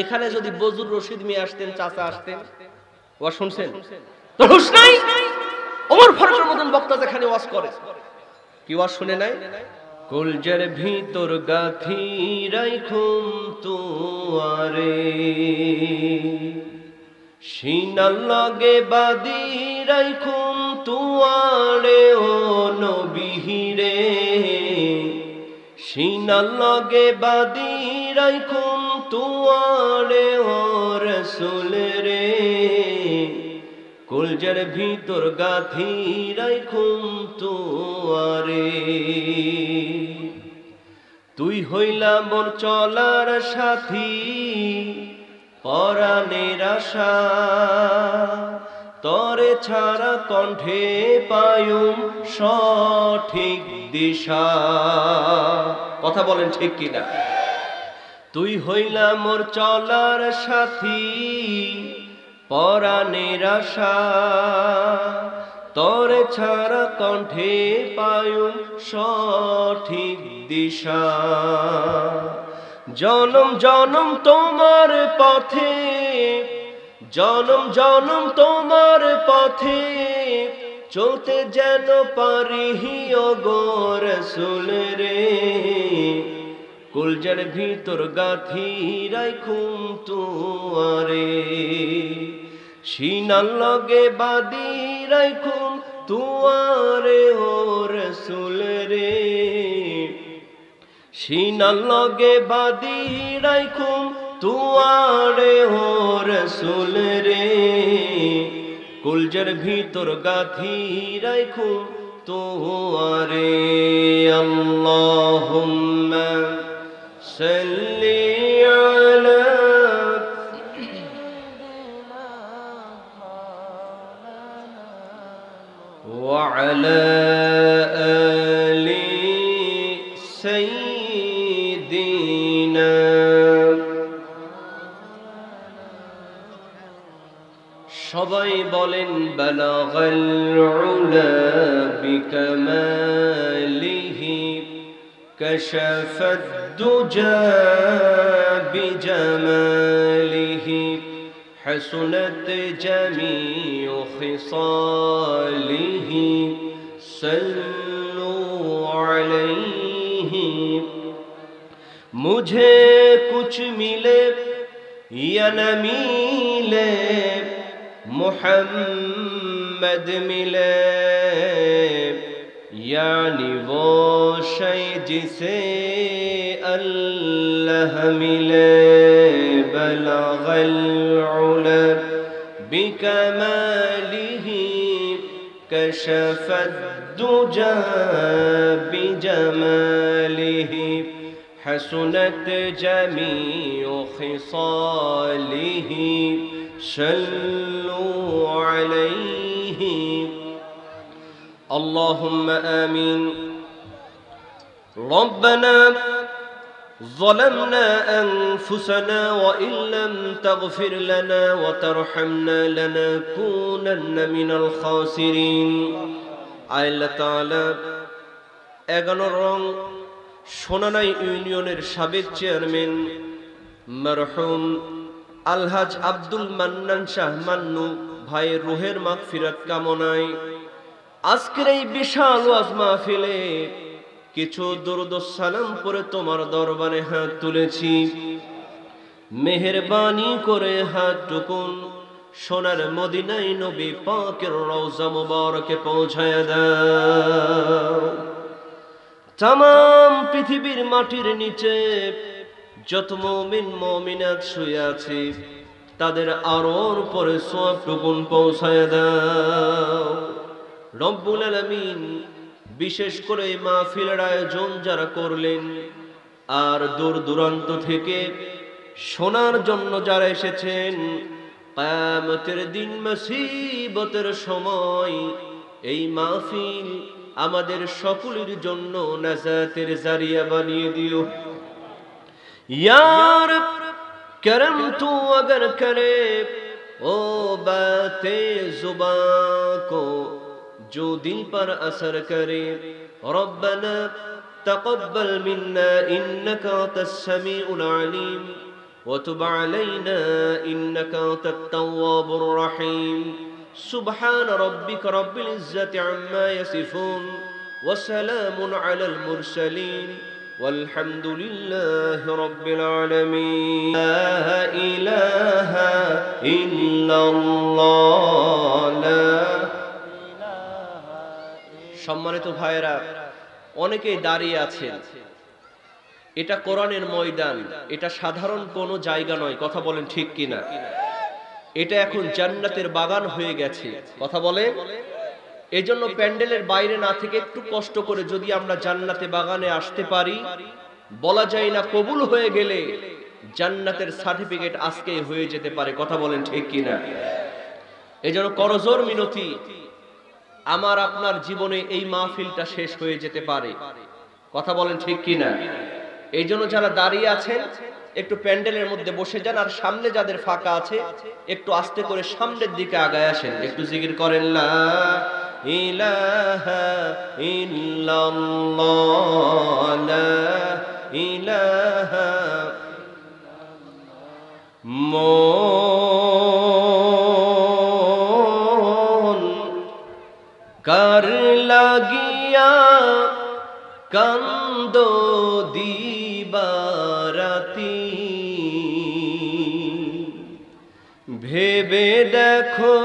এখানে যদি বজুর রশিদ মিয়া আসতেন, চাচা আসতেন, ওয়াজ শুনছেন তো হুশ নাই? ওমর ফারুকের মতন বক্তা যেখানে ওয়াজ করে, কি ওয়াজ শুনে নাই? কলজের ভিতর গাথি রাইখুম তুয়ারে, সিনার লগে বাদি রাইখুম তুয়ারে ও নবীরে, সিনার লগে বাদি রাইখুম তুয়ারে ও রাসূল রে, কলজের ভিতর গাথি রাইখুম তুয়ারে। তুই হইলা মোর চলার সাথী, পরাণের আশা, তরে ছাড়া কণ্ঠে পায়ুম সঠিক দিশা। কথা বলেন ঠিক কিনা? তুই হইলা মোর চলার সাথী, পরাণের আশা, তরে ছাড়া কণ্ঠে পায়ুম সঠিক দিশা। জনম জনম তোমার পথে, জনম জনম তোমার পথে, চলতে যেন পারি ওগো রাসূল রে, কলজের ভিতর গাথি রাইখুম তুয়ারে, সিনার লগে বাদি রাইখুম তুয়ারে ও রাসূল রে, সিনার লগে বাদি রাইখুম তুয়ারে ও রাসূল রে, কলজের ভিতর গাথি রাইখুম তুয়ারে। আল্লাহুম্মা সাল্লি আলা ওয়া আলা আলি সাইয়্যিদিনা। সবাই বলেন বালাগাল উলা বিকামালিহি, কাশাফাদ দুজা বিজামালিহি, হাসুনাত জামিউ খিসালিহি, সাল্লু আলাইহি। মুঝে কুছ মিলে या न मिले, मुहम्मद मिले, यानी वो शय जिसे अल्लाह मिले। बलगल उला बिकमालिही, कशफद दुजा बिजमालिही, हसनत जमीउ खिसालिही, सल्लु अलैहि। अल्लाहुम्मा आमीन। रब्बना ظلمنا أنفسنا وإن لم تغفر لنا وترحمنا لنكونن من الخاسرين। আল্লাহ তাআলা 11 রং সোনানাই ইউনিয়নের সাবেক চেয়ারম্যান মরহুম আলহাজ আব্দুল মান্নান শাহ মান্নু ভাইয়ের রুহের মাগফিরাত কামনায় আজকের এই বিশাল ওয়াজ মাহফিলে কিছু দরুদ ও সালাম পড়ে তোমার দরবারে হাত তুলেছি। মেহেরবানি করে হাতটুকুন সোনার মদিনায় নবী পাকের রওজা মুবারকে পৌঁছায়া দাও। তাম পৃথিবীর মাটির নিচে যত মুমিন মুমিনাত শুয়ে আছে তাদের আরোর পরে সওয়াবটুকুন পৌঁছায়া দাও রব্বুল আলামিন। বিশেষ করে এই মাহফিলের আয়োজন যারা করলেন আর দূর দূরান্ত থেকে শোনার জন্য যারা এসেছেন, কিয়ামতের দিন মুসিবতের সময় এই মাহফিল আমাদের সকলের জন্য নাজাতের জারিয়া বানিয়ে দিও ইয়া রব। করম তু अगर करे ओ बाते जुबां को जो दिल पर असर करे। रब्बना तक़ब्बल मिन्ना इन्नका अंतस समीउल अलीम وتب علينا إنك أنت التواب الرحيم سبحان ربك رب العزة عما يصفون وسلام على المرسلين والحمد لله رب العالمين لا إله إلا الله সম্মানিত ভাইরা অনেকেই দাঁড়িয়ে আছেন এটা কোরআনের ময়দান এটা সাধারণ কোনো জায়গা নয় কথা বলেন ঠিক কিনা এটা এখন জান্নাতের বাগান হয়ে গেছে কথা বলে এজন্য প্যান্ডেলের বাইরে না থেকে একটু কষ্ট করে যদি আমরা জান্নাতে বাগানে আসতে পারি বলা যায় না কবুল হয়ে গেলে জান্নাতের সার্টিফিকেট আজকেই হয়ে যেতে পারে কথা বলেন ঠিক কিনা এজন্য করজোর মিনতি আমার আপনার জীবনে এই মাহফিলটা শেষ হয়ে যেতে পারে কথা বলেন ঠিক কিনা এইজন্য যারা দাঁড়িয়ে আছেন একটু প্যান্ডেলের মধ্যে বসে যান আর সামনে যাদের ফাঁকা আছে একটু আস্তে করে সামনের দিকে আগায় আসেন একটু জিকির করেন লা ইলাহা ইল্লাল্লাহ লা ইলাহা মন কার লাগিয়া কান্দো দিবারাতি ভেবে দেখো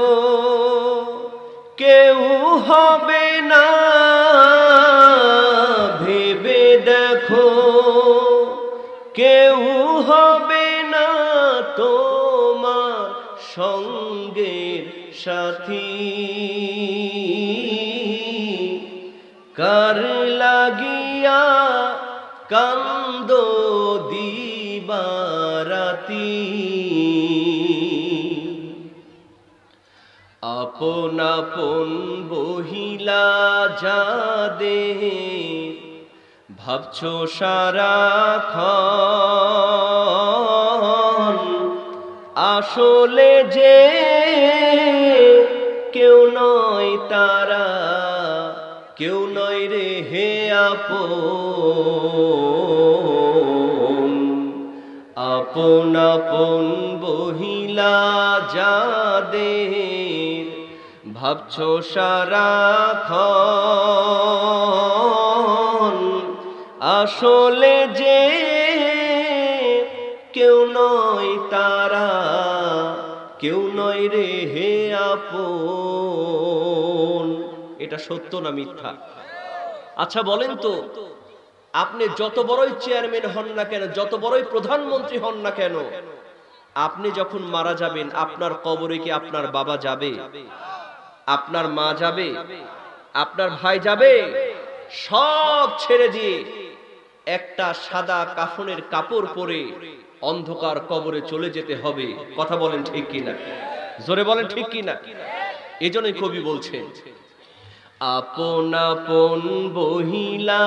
কেউ হবে না ভেবে দেখো কেউ হবে না তোমার সঙ্গের সাথী কার লাগিয়া কান্দো দিবারাতি আপন আপন বহিলা যাদে ভাবছো সারাক্ষণ আসলে যে কেউ নয় তারা কেউ নয় রে হে আপন আপন আপন বহিলা যাদের ভাবছো সারাক্ষণ আসলে যে কেউ নয় তারা কেউ নয় রে হে আপন এটা সত্য না মিথ্যা আচ্ছা বলেন তো আপনি যত বড়ই চেয়ারম্যান হন না কেন যত বড়ই প্রধানমন্ত্রী হন না কেন আপনি যখন মারা যাবেন আপনার কবরে কি আপনার বাবা যাবে আপনার মা যাবে আপনার ভাই যাবে সব ছেড়ে দিয়ে একটা সাদা কাফনের কাপড় পরে অন্ধকার কবরে চলে যেতে হবে কথা বলেন ঠিক কিনা জোরে বলেন ঠিক কিনা এজন্যই কবি বলছেন আপন আপন বহিলা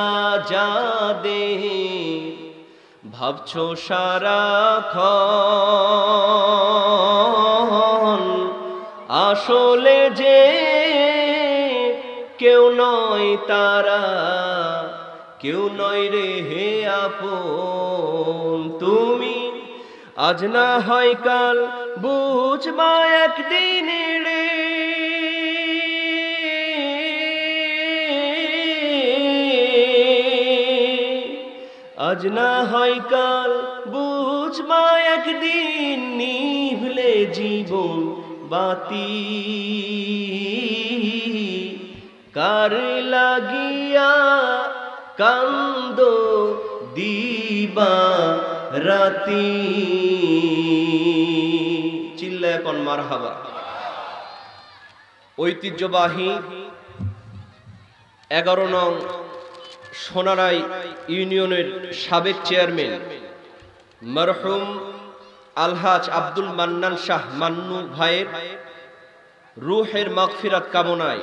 যাদের ভাবছো সারাক্ষণ আসলে যে কেউ নয় তারা কেউ নয় রে হে আপন তুমি আজ না হয় কাল বুঝবা একদিন রে আজ না হয় কাল বুঝবা একদিন নিভলে জীবন বাতি কার লাগিয়া কান্দো দিবা রাতি চিল্লায় কোন মারহাবা ঐতিহ্যবাহী 11 নং সোনারাই ইউনিয়নের সাবেক চেয়ারম্যান মরহুম আলহাজ আব্দুল মান্নান শাহ মান্নু ভাইয়ের রূহের মাগফিরাত কামনায়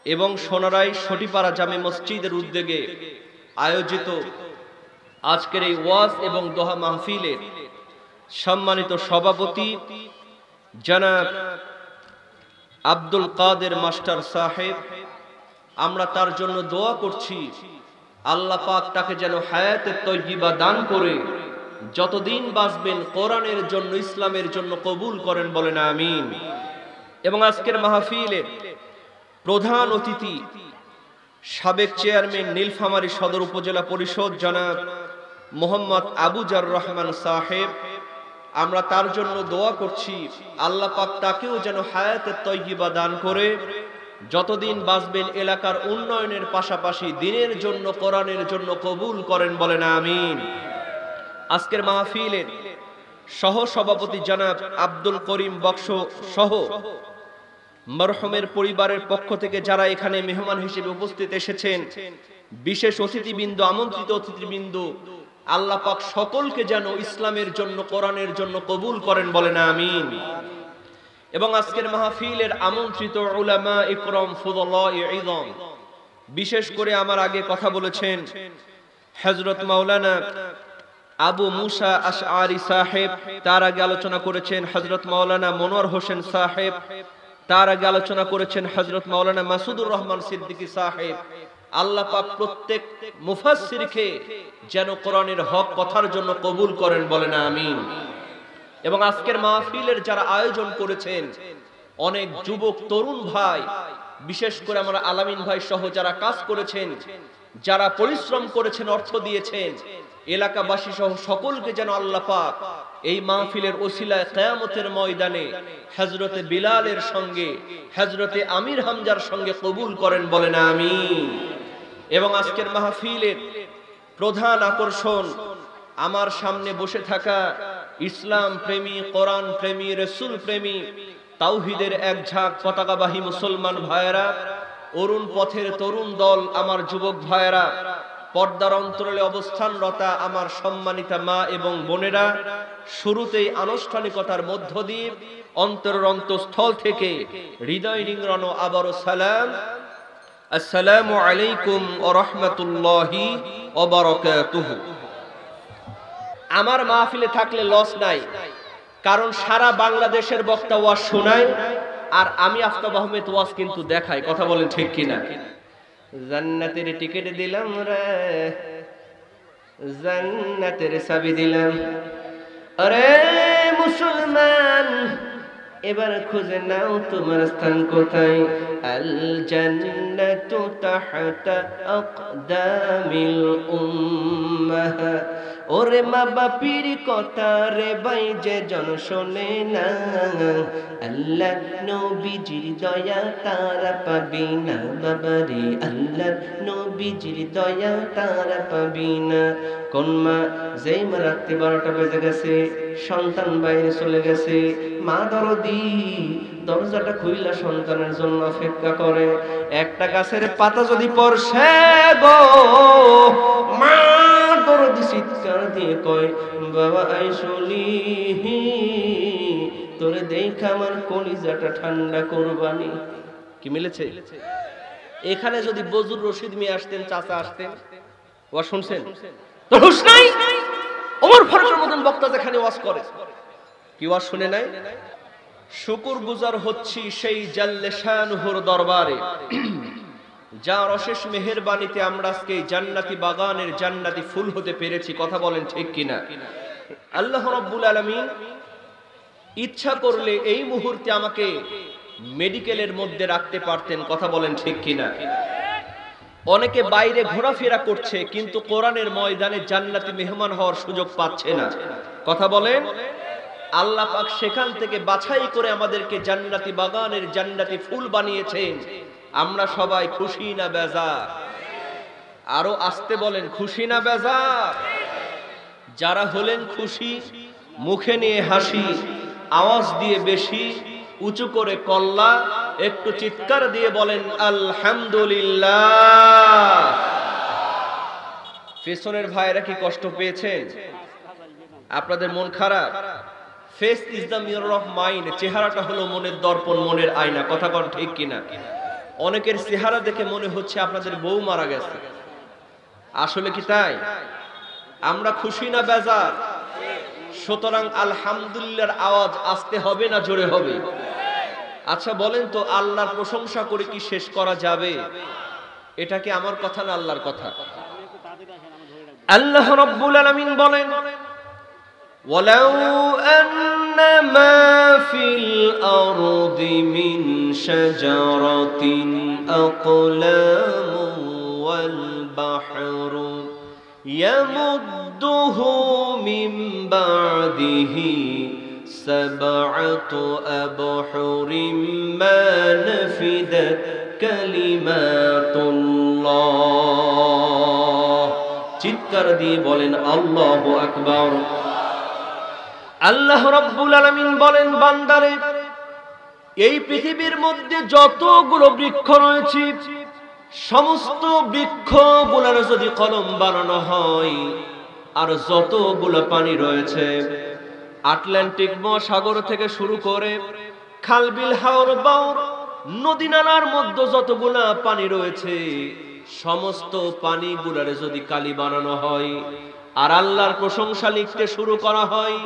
এবং সোনারাই সটিপাড়া জামে মসজিদের উদ্যোগে আয়োজিত আজকের এই ওয়াজ এবং দোহা মাহফিলের সম্মানিত সভাপতি জনাব আব্দুল কাদের মাস্টার সাহেব আমরা তার জন্য দোয়া করছি আল্লাহ পাক তাকে যেন হায়াতে তয়্যিবা দান করে যতদিন বাঁচবেন কোরআনের জন্য, ইসলামের জন্য কবুল করেন, বলেন আমিন। এবং আজকের মাহফিলের প্রধান অতিথি সাবেক চেয়ারম্যান নীলফামারী সদর উপজেলা পরিষদ জনাব মোহাম্মদ আবুজার রহমান সাহেব, আমরা তার জন্য দোয়া করছি আল্লাহ পাক তাকেও যেন হায়াতে তয়্যিবা দান করে যতদিন বাঁচবেন এলাকার উন্নয়নের পাশাপাশি দিনের জন্য, কোরআনের জন্য কবুল করেন, বলেন আমিন। আজকের মাহফিলের সহ সভাপতি জনাব আব্দুল করিম বক্স সহ মরহুমের পরিবারের পক্ষ থেকে যারা এখানে মেহমান হিসেবে উপস্থিত এসেছেন, বিশেষ অতিথিবৃন্দ, আমন্ত্রিত অতিথিবৃন্দ, আল্লাহ পাক সকলকে যেন ইসলামের জন্য, কোরআনের জন্য কবুল করেন, বলেন আমিন। এবং আজকের মাহফিলের আমন্ত্রিত উলামা ইকরাম, ফুদালা ইযম, বিশেষ করে আমার আগে কথা বলেছেন হযরত মাওলানা আবু মুসা আশআরি সাহেব, তার আগে আলোচনা করেছেন হযরত মাওলানা মনোয়ার হোসেন সাহেব, তার আগে আলোচনা করেছেন হযরত মাওলানা মাসুদুর রহমান সিদ্দিকী সাহেব। আল্লাহ পাক প্রত্যেক মুফাসসিরকে যেন কোরআনের হক কথার জন্য কবুল করেন, বলেন আমিন। এবং আজকের মাহফিলের যারা আয়োজন করেছেন, অনেক যুবক তরুণ ভাই, বিশেষ করে আমরা আলামিন ভাই সহ যারা কাজ করেছেন, যারা পরিশ্রম করেছেন, অর্থ দিয়েছেন, এলাকাবাসী সহ সকলকে যেন আল্লাহ পাক এই মাহফিলের ওসিলায় কিয়ামতের ময়দানে হযরতে বিলালের সঙ্গে, হযরতে আমির হামজার সঙ্গে কবুল করেন, বলেন আমিন। এবং আজকের মাহফিলের প্রধান আকর্ষণ আমার সামনে বসে থাকা ইসলাম প্রেমী, কোরআন প্রেমী, রাসূল প্রেমী, তাওহীদের এক ঝাঁক পতাকাবাহী মুসলমান ভাইয়েরা, অরুণ পথের তরুণ দল, আমার যুবক ভাইয়েরা, পর্দার অন্তরালে অবস্থানরতা আমার সম্মানিতা মা এবং বোনেরা, শুরুতেই আনুষ্ঠানিকতার মধ্য দিয়ে অন্তরের অন্তঃস্থল থেকে হৃদয় নিংড়ানো আবারও সালাম, আসসালামু আলাইকুম ওয়া রাহমাতুল্লাহি ওয়া বারাকাতুহু। আমার মাহফিলে থাকলে লস নাই, কারণ সারা বাংলাদেশের বক্তা ওয়াজ শোনায়, আর আমি আফতাব আহমেদ ওয়াজ কিন্তু দেখাই, কথা বলেন ঠিক কিনা? জান্নাতের টিকিট দিলাম রে, জান্নাতের চাবি দিলাম, আরে মুসলমান এবার খুঁজে নাও তোমার স্থান কোথায়। আল জান্নাতু তাহতা আকদামিল উম্মাহ। ওরে মা বাপির কথা রে ভাই যে জন শোনে না, আল্লাহ নবীজির দয়া তারা পাবি না, বাবারে আল্লাহ নবীজির দয়া তারা পাবি না। কোন মা, যেই মা রাত্রি 12টা বেজে গেছে, সন্তান বাইরে চলে গেছে, মা দরদি দরজাটা খুইলা সন্তানের জন্য অপেক্ষা করে। একটা গাছের পাতা যদি পড়ছে গো, মা দরদি চিৎকার দিয়ে কয়, বাবা আইসলি তোরে দেখা আমার কলিজাটা ঠান্ডা করবানি। কি মিলেছে? এখানে যদি বজুর রশিদ মিয়া আসতেন, চাচা আসতেন, ওয়া শুনছেন তো হুশ নাই? ওমর ফারুকের মতন বক্তা যেখানে ওয়াজ করে, কি ওয়াজ শুনে নাই? শুকর গুজার হচ্ছি সেই জাল্লে শানুহুর দরবারে, যার অশেষ মেহেরবানিতে আমরা আজকে জান্নাতি বাগানের জান্নাতি ফুল হতে পেরেছি, কথা বলেন ঠিক কিনা? আল্লাহ রাব্বুল আলামিন ইচ্ছা করলে এই মুহূর্তে আমাকে মেডিকেলের মধ্যে রাখতে পারতেন, কথা বলেন ঠিক কিনা? অনেকে বাইরে ঘোরাফেরা করছে, কিন্তু কোরআনের ময়দানে জান্নাতি মেহমান হওয়ার সুযোগ পাচ্ছে না, কথা বলেন। আল্লাহ পাক সেখান থেকে বাছাই করে আমাদেরকে জান্নাতি বাগানের জান্নাতি ফুল বানিয়েছেন। আমরা সবাই খুশি না বেজার? আরো আসতে বলেন, খুশি না বেজার? যারা হলেন খুশি, মুখে নিয়ে হাসি, আওয়াজ দিয়ে বেশি উঁচু করে কল্লা, একটু চিৎকার দিয়ে বলেন আলহামদুলিল্লাহ। পেছনের ভাইরা কি কষ্ট পেয়েছেন? আপনাদের মন খারাপ? Face is the mirror of mind, চেহারাটা হলো মনের দর্পণ, মনের আয়না, কথা কন ঠিক কিনা? অনেকের চেহারা দেখে মনে হচ্ছে আপনাদের বউ মারা গেছে, আসলে কি তাই? আমরা খুশি না বেজার? সুতরাং আলহামদুলিল্লাহর আওয়াজ আসতে হবে না জোরে হবে? আচ্ছা বলেন তো, আল্লাহর প্রশংসা করে কি শেষ করা যাবে? এটা কি আমার কথা না আল্লাহর কথা? আল্লাহ রাব্বুল আলামিন বলেন, ওয়ালাউ আন্না মা ফিল আরদি মিন শাজারাতিন আকলামু ওয়াল বাহরু ইয়ামুদ্দুহু মিন বা'দিহি সাবআতু আবহুরিম মা নাফিদাত কালিমাতুল্লাহ। চিৎকার দিয়ে বলেন আল্লাহু আকবার। আল্লাহ রাব্বুল আলামিন বলেন, বান্দারে, এই পৃথিবীর মধ্যে যতগুলো বৃক্ষ রয়েছে, সমস্ত বৃক্ষগুলোর যদি কলম বানানো হয়, আর যতগুলো পানি রয়েছে, আটলান্টিক মহাসাগর থেকে শুরু করে খালবিল হাওর বাউর নদী নালার মধ্যে যতগুলা পানি রয়েছে, সমস্ত পানিগুলার যদি কালি বানানো হয় আর আল্লাহর প্রশংসা লিখতে শুরু করা হয়,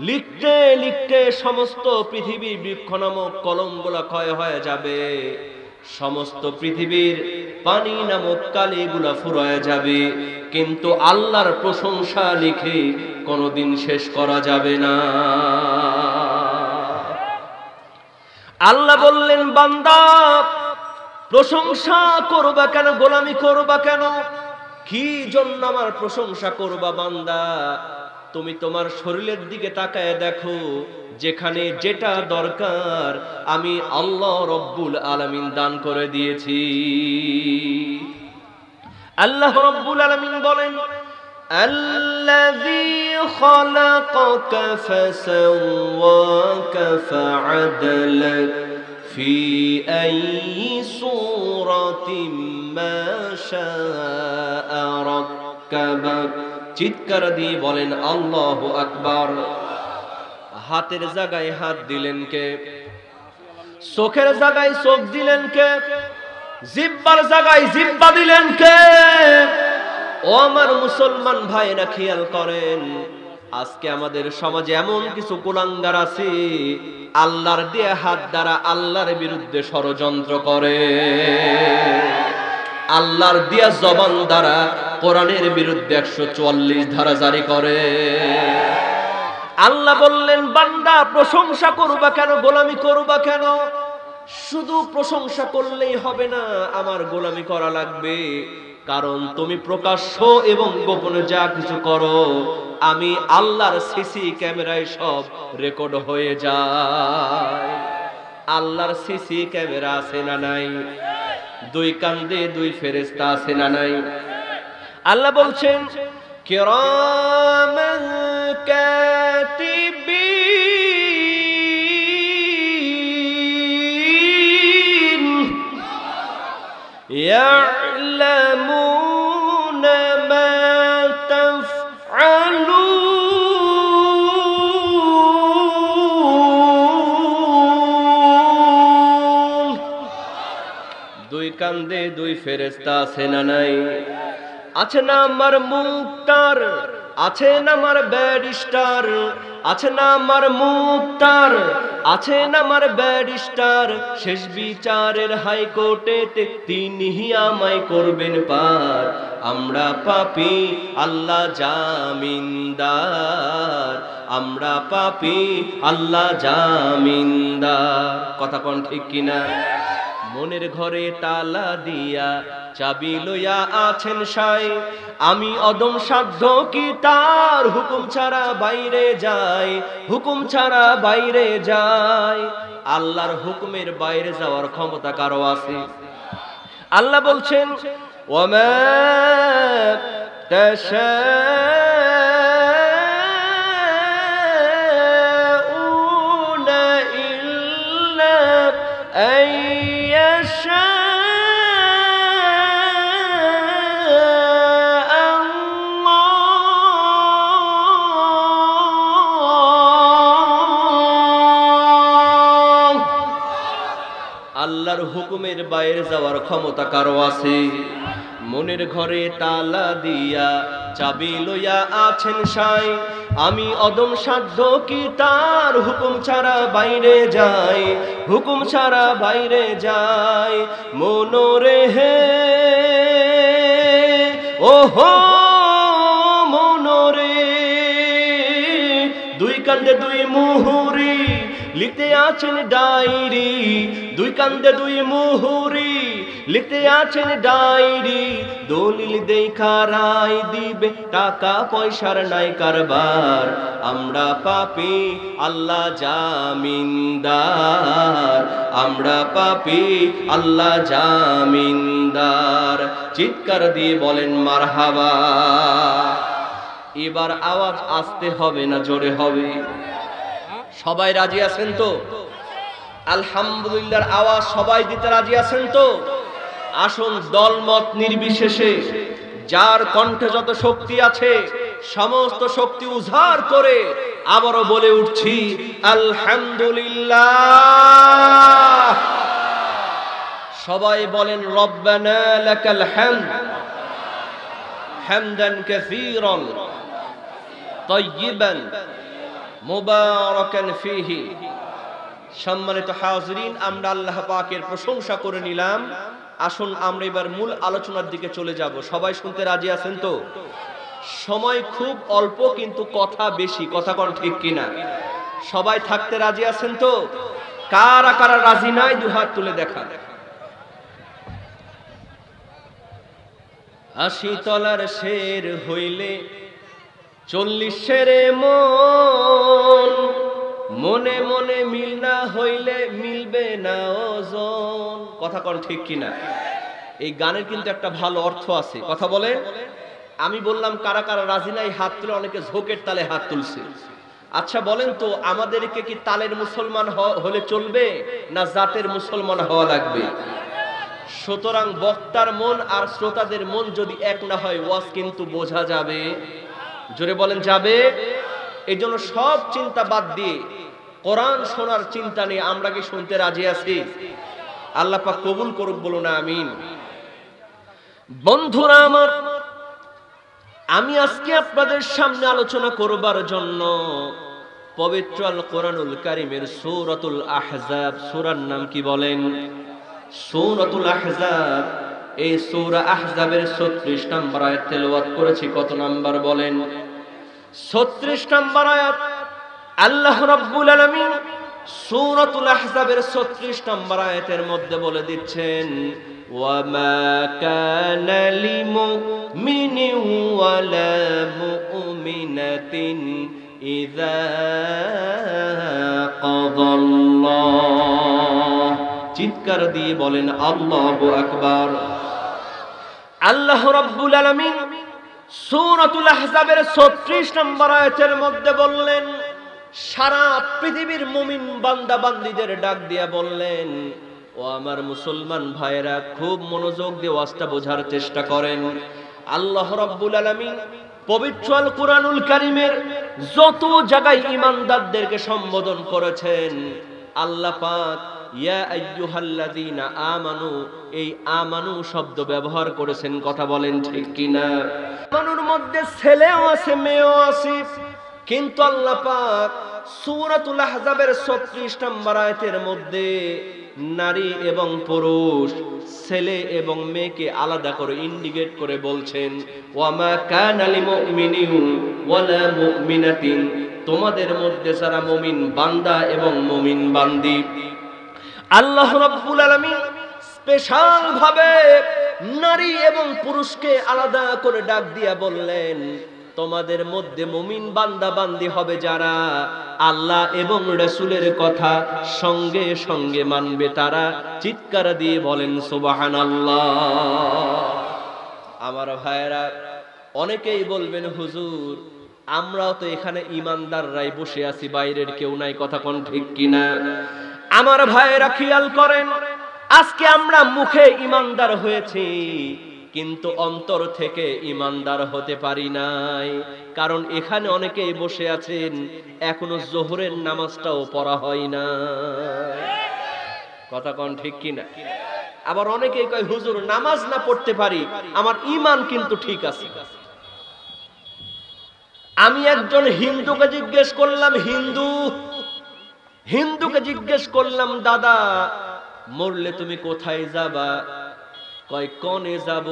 লিখতে লিখতে সমস্ত পৃথিবীর বৃক্ষ নামক কলমগুলা ক্ষয় হয়ে যাবে, সমস্ত পৃথিবীর পানি নামক কালিগুলা ফুরায় যাবে, কিন্তু আল্লাহর প্রশংসা লিখে কোনোদিন শেষ করা যাবে না। আল্লাহ বললেন, বান্দা, প্রশংসা করবা কেন, গোলামি করবা কেন, কি জন্য আমার প্রশংসা করবা? বান্দা, তুমি তোমার শরীরের দিকে তাকায় দেখো, যেখানে যেটা দরকার আমি আল্লাহ রব্বুল আলামিন দান করে দিয়েছি। আল্লাহ রব্বুল আলামিন বলেন, আল্লাযী খালাকাকা ফাসাওয়াকা ফাআদলাক ফি আইয়ি সূরাতিন মা শাআ রাক্কাবাক। চিৎকার দিয়ে বলেন আল্লাহু আকবার। হাতের জায়গায় হাত দিলেন কে? চোখের জায়গায় চোখ দিলেন কে? জিহ্বার জায়গায় জিহ্বা দিলেন কে? ও আমার মুসলমান ভাইরা, খেয়াল করেন, আজকে আমাদের সমাজে এমন কিছু কুলাঙ্গার আছে, আল্লাহর দেয়া হাত দ্বারা আল্লাহর বিরুদ্ধে ষড়যন্ত্র করে, আল্লাহর দেয়া জবান দ্বারা কোরআনের বিরুদ্ধে 144 ধারা জারি করে। আল্লাহ বললেন, বান্দা, প্রশংসা করবা কেন, গোলামি করবা কেন? শুধু প্রশংসা করলেই হবে না, আমার গোলামি করা লাগবে। কারণ তুমি প্রকাশ্য এবং গোপনে যা কিছু করো, আমি আল্লাহর সিসি ক্যামেরায় সব রেকর্ড হয়ে যায়। আল্লাহর সিসি ক্যামেরা আছে না নাই? দুই কান্দে দুই ফেরেশতা আছে না নাই? আল্লাহ বলছেন, কিরামান কাতিবিন ইয়ালামুনা মা তাফআলুন। দুই কান্দে দুই ফেরেশতা আছে না নাই? আছে না আমার মুক্তার, আছে না আমার ব্যারিস্টার, আছে না আমার মুক্তার, আছে না আমার ব্যারিস্টার, শেষ বিচারের হাইকোর্টেতে তিনিই আমায় করবেন পার। আমরা পাপী, আল্লাহ জামিনদার, আমরা পাপী, আল্লাহ জামিনদার। কথা কোন ঠিক কিনা? মনের ঘরে তালা দিয়া চাবি লইয়া আছেন সাই, আমি অদম সাধ্য কি তার হুকুম ছাড়া বাইরে যাই, হুকুম ছাড়া বাইরে যাই। আল্লাহর হুকুমের বাইরে যাওয়ার ক্ষমতা কারো আছে? আল্লাহ বলছেন, ওয়ামা তাশাউনা ইল্লা আইয়াশা আল্লাহর হুকুমের বাইরে যাওয়ার ক্ষমতা কারো আছে? মনের ঘরে তালা দিয়া চাবি লইয়া আছেন সাই, আমি অদম সাধ্য কি তার হুকুম ছাড়া বাইরে যাই, হুকুম ছাড়া বাইরে যাই। মনোরে হে ওহো মনোরে, মুহুরি, লিখতে আছেন ডায়েরি, দুই কান্দে দুই মুহুরি, লিখতে আছেন ডায়েরি, দলিল দেখা রায় দিবে, টাকা পয়সার নাই কারবার, আমরা পাপী আল্লাহ জামিনদার, আমরা পাপী আল্লাহ জামিনদার। চিৎকার দিয়ে বলেন মারহাবা। এবার আওয়াজ আসতে হবে না জোরে হবে? সবাই রাজি আছেন তো? আলহামদুলিল্লাহর আওয়াজ সবাই দিতে রাজি আছেন তো? আসুন দলমত নির্বিশেষে যার কণ্ঠে যত শক্তি আছে সমস্ত শক্তি উজাড় করে আবারও বলে উঠছি আলহামদুলিল্লাহ। সবাই বলেন রব্বানা লাকাল হামদ হামদান কাসীরান তাইয়িবান মুবারাকান ফীহি। সম্মানিত হাজিরিন, আমরা আল্লাহ পাকের প্রশংসা করে নিলাম। আসুন আমরা এবার মূল আলোচনার দিকে চলে যাব। সবাই শুনতে রাজি আছেন তো? সময় খুব অল্প কিন্তু কথা বেশি, কথা কোন ঠিক কিনা? সবাই থাকতে রাজি আছেন তো? কারা কারা রাজি নাই দুহাত তুলে দেখা। ৮০ তলার শের হইলে ৪০ শেরে মন, মনে মনে মিল না হইলে মিলবে না ওজন। কথা কোন ঠিক কিনা? এই গানের কিন্তু একটা ভালো অর্থ আছে, কথা বলেন। আমি বললাম কারা কারা রাজি নাই হাত তুলে, অনেকে ঝোঁকের তালে হাত তুলছে। আচ্ছা বলেন তো, আমাদেরকে কি তালের মুসলমান হলে চলবে না জাতের মুসলমান হওয়া লাগবে? সুতরাং বক্তার মন আর শ্রোতাদের মন যদি এক না হয় ওয়াজ কিন্তু বোঝা যাবে। জোরে বলেন যাবে? এই জন্য সব চিন্তা বাদ দিয়ে কোরআন শোনার চিন্তা নিয়ে আমরা কি শুনতে রাজি আছি? আল্লাহ পাক কবুল করুক, বলুন আমিন। বন্ধুরা আমার, আমি আজকে আপনাদের সামনে আলোচনা করবার জন্য পবিত্র আল কোরআনুল কারীমের সূরাতুল আহজাব, সূরার নাম কি বলেন? সূরাতুল আহজাব। এই সূরা আহজাবের ৩৬ নম্বর আয়াত তেলাওয়াত করেছি। কত নাম্বার বলেন? ৩৬ নম্বর আয়াত। আল্লাহ রাব্বুল আলামিন সূরাতুল আহজাবের ৩৬ নম্বর আয়াতের মধ্যে বলে দিচ্ছেন, ওয়ামা কানা লিমুমিনিন ওয়ালা মুমিনাতিন ইযা কাদাল্লাহ। চিৎকার দিয়ে বলেন আল্লাহু আকবার। আল্লাহ রাব্বুল আলামিন সূরাতুল আহজাবের ৩৬ নম্বর আয়াতের মধ্যে বললেন, সারা পৃথিবীর মুমিন বান্দা বান্দীদের ডাক দিয়া বললেন, ও আমার মুসলমান ভাইরা, খুব মনোযোগ দিয়ে ওয়াজটা বোঝার চেষ্টা করেন। আল্লাহ রাব্বুল আলামিন পবিত্র আল কোরআনুল কারীমের যত জায়গায় ঈমানদারদেরকে সম্বোধন করেছেন, আল্লাহ পাক ইয়া আইয়ুহাল্লাযীনা আমানু, এই আমানু শব্দ ব্যবহার করেছেন। কথা বলেন ঠিক কিনা? আমানুর মধ্যে ছেলেও আছে মেয়েও আছে, কিন্তু আল্লাহ পাক সূরাতুল আহজাবের ৩৬ নম্বর আয়াতের মধ্যে নারী এবং পুরুষ, ছেলে এবং মেয়েকে আলাদা করে ইন্ডিকেট করে বলছেন, ওয়ামা কানা লিমুমিনিন ওয়ালা মুমিনাতিন, তোমাদের মধ্যে যারা মুমিন বান্দা এবং মুমিন বান্দি, আল্লাহ রাব্বুল আলামিন স্পেশাল ভাবে নারী এবং পুরুষকে আলাদা করে ডাক দিয়া বললেন, তোমাদের মধ্যে মুমিন বান্দা বান্দি হবে যারা আল্লাহ এবং রাসূলের কথা সঙ্গে সঙ্গে মানবে, তারা চিৎকার দিয়ে বলেন সুবহানাল্লাহ। আমার ভাইরা, অনেকেই বলবেন, হুজুর আমরাও তো এখানে ঈমানদাররাই বসে আছি, বাইরের কেউ নাই। কথা কোন ঠিক কিনা? আমার ভাইরা খেয়াল করেন, আজকে আমরা মুখে ঈমানদার হয়েছি কিন্তু অন্তর থেকে ঈমানদার হতে পারি নাই। কারণ এখানে অনেকেই বসে আছেন এখনো যোহরের নামাজটাও পড়া হয় না। কথা কোন ঠিক কিনা? আবার অনেকেই কয়, হুজুর নামাজ না পড়তে পারি, আমার ঈমান কিন্তু ঠিক আছে। আমি একজন হিন্দুকে জিজ্ঞেস করলাম, হিন্দুকে জিজ্ঞেস করলাম, দাদা মরলে তুমি কোথায় যাবা? কয় কোনে যাব?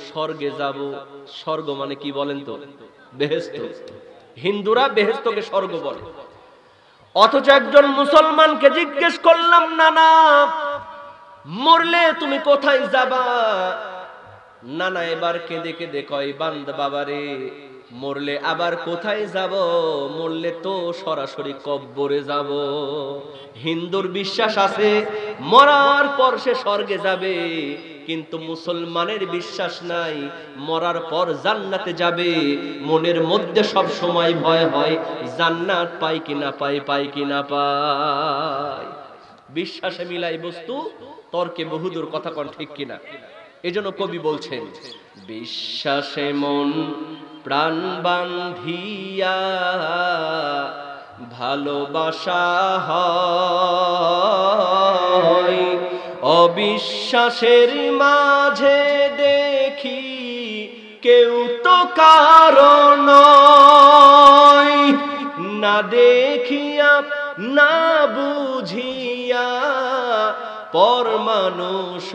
স্বর্গে যাব। স্বর্গ মানে কি বলেন তো? বেহেশত। হিন্দুরা বেহেশতকে স্বর্গ বলে। অথচ একজন মুসলমানকে জিজ্ঞেস করলাম, নানা মরলে তুমি কোথায় যাবা? নানা এবার কেঁদে কেঁদে কয়, বান্দা বাবারে, মরলে আবার কোথায় যাব? মরলে তো সরাসরি কব্বরে যাব। হিন্দুর বিশ্বাস আছে মরার পর সে স্বর্গে যাবে, কিন্তু মুসলমানের বিশ্বাস নাই মরার পর জান্নাতে যাবে। মনের মধ্যে সব সময় ভয় হয় জান্নাত পাই কিনা পাই কিনা পাই। বিশ্বাসে মিলাই বস্তু, তর্কে বহুদূর, কথা কোন ঠিক কিনা? এজন্য কবি বলছেন, বিশ্বাসে মন প্রাণ বান্ধিয়া ভালোবাসা হয়, অবিশ্বাসের মাঝে দেখি কেউ তো কারণ না দেখিয়া না বুঝিয়া পর মানুষ